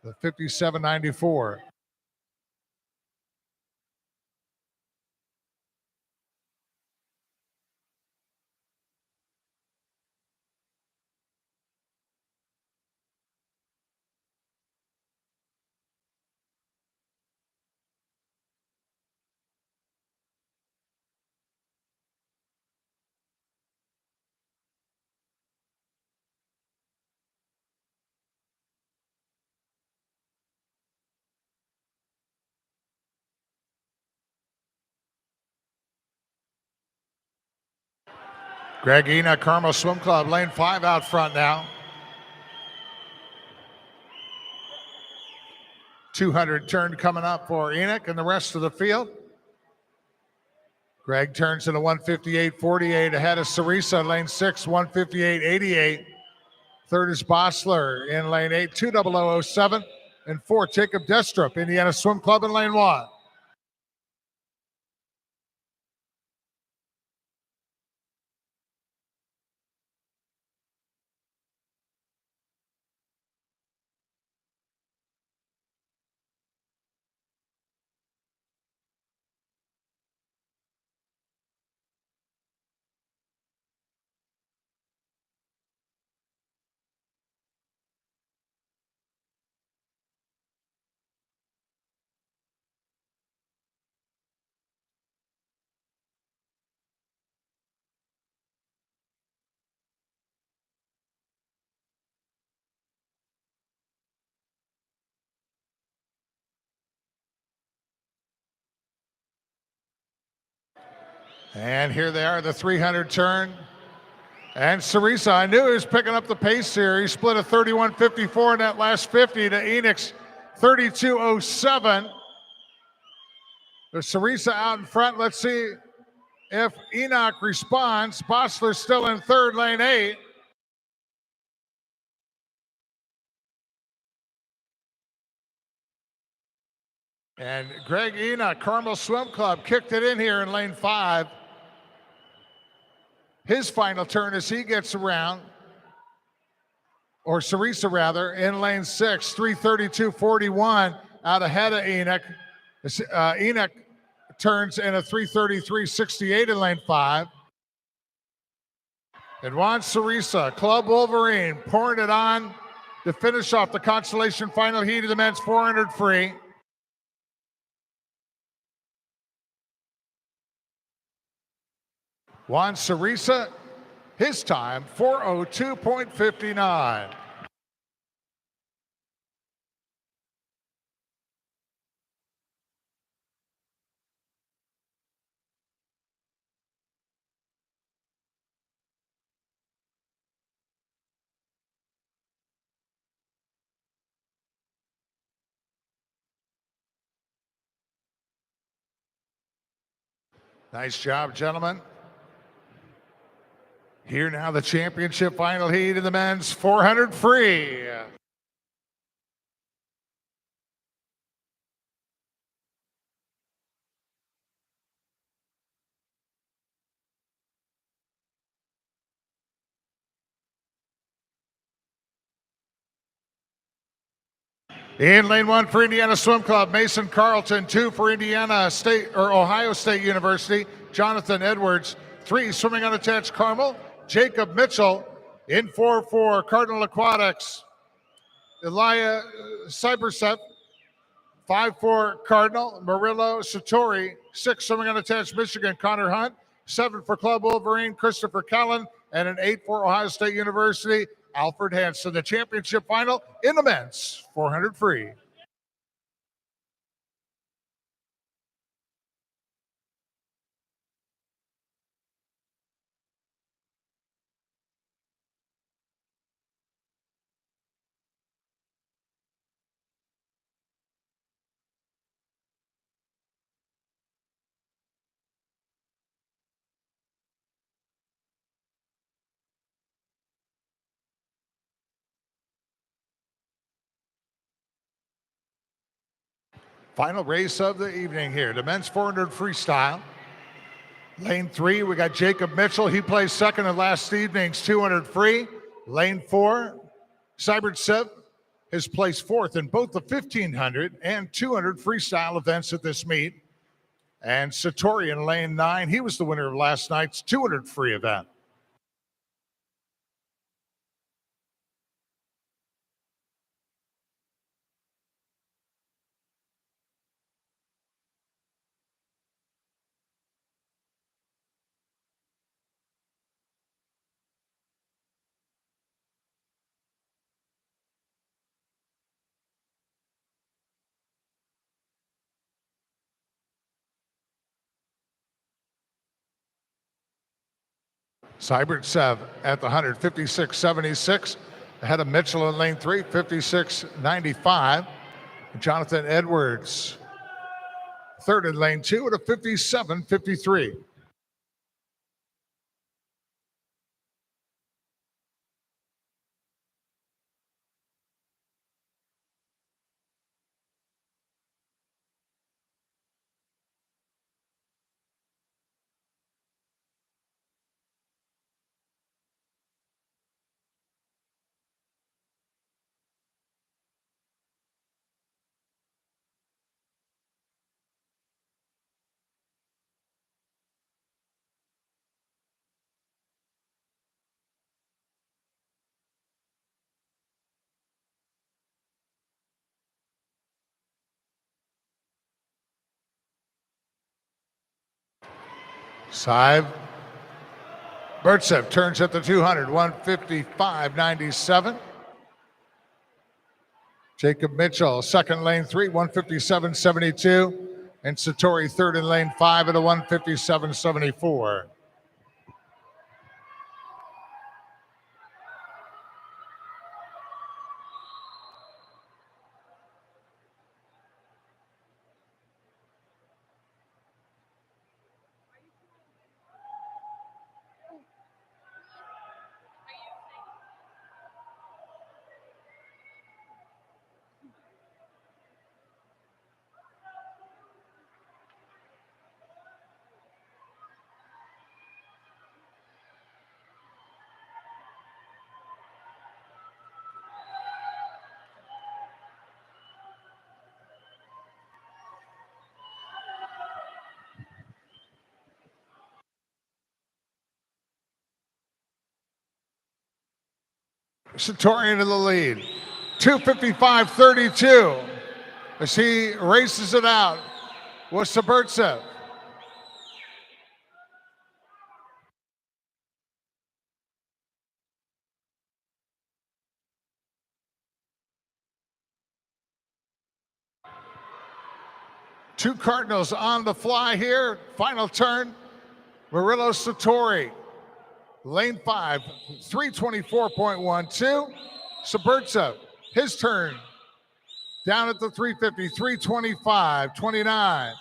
the 57.94. Greg Enoch, Carmel Swim Club, lane 5 out front now. 200 turn coming up for Enoch and the rest of the field. Greg turns into 158.48 ahead of Sarissa, lane 6, 158.88. Third is Bossler in lane 8, 2:00:07. And 4, Jacob Destrup, Indiana Swim Club in lane 1. And here they are, the 300 turn. And Sarissa, I knew he was picking up the pace here. He split a 31.54 in that last 50 to Enoch's 32.07. There's Sarissa out in front. Let's see if Enoch responds. Bossler still in third, lane 8. And Greg Enoch, Carmel Swim Club, kicked it in here in lane 5. his final turn as he gets around, or Sarisa rather, in lane 6, 332.41 out ahead of Enoch. Enoch turns in a 333.68 in lane 5. And Juan Sarisa, Club Wolverine, pouring it on to finish off the consolation final heat of the men's 400 free. Juan Sarisa, his time, 4:02.59. Nice job, gentlemen. Here now, the championship final heat of the men's 400 free. In lane 1 for Indiana Swim Club, Mason Carlton. 2 for Indiana State or Ohio State University, Jonathan Edwards. 3 swimming unattached Carmel, Jacob Mitchell. In 4 for Cardinal Aquatics, Elia Cyberset. 5 for Cardinal, Murillo Satori. 6 swimming unattached Michigan, Connor Hunt. 7 for Club Wolverine, Christopher Callan. And an 8 for Ohio State University, Alfred Hansen. The championship final in the men's 400 free. Final race of the evening here, the men's 400 freestyle. Lane 3, we got Jacob Mitchell. He plays second in last evening's 200 free. Lane 4, Cybert Sev has placed fourth in both the 1500 and 200 freestyle events at this meet. And Satori in lane 9, he was the winner of last night's 200 free event. Cybert Sev at the 100, 56.76. Ahead of Mitchell in lane 3, 56.95. Jonathan Edwards, third in lane 2 at a 57.53. Sive Burtsev turns at the 200, 155.97. Jacob Mitchell, second lane 3, 157.72. And Satori third in lane 5 at a 157.74. Satori into the lead. 2:55.32 as he races it out with Suburtsev. Two Cardinals on the fly here. Final turn. Murillo Satori. Lane 5, 324.12. Suburtsev, his turn. Down at the 350, 325.29.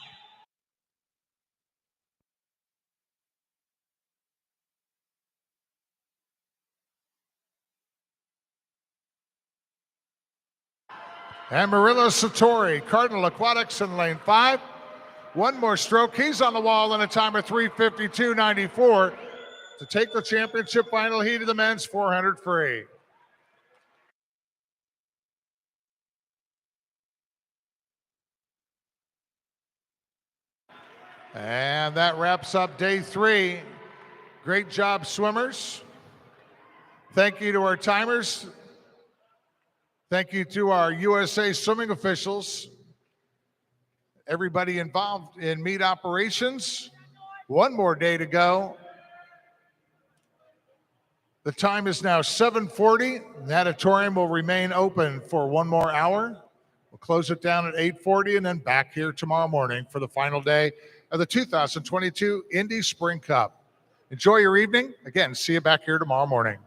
And Murillo Satori, Cardinal Aquatics in lane 5. One more stroke. He's on the wall in a time of 3:52.94 to take the championship final heat of the men's 400 free. And that wraps up day 3. Great job, swimmers. Thank you to our timers. Thank you to our USA swimming officials. Everybody involved in meet operations. One more day to go. The time is now 7:40. The auditorium will remain open for one more hour. We'll close it down at 8:40 and then back here tomorrow morning for the final day of the 2022 Indy Spring Cup. Enjoy your evening. Again, see you back here tomorrow morning.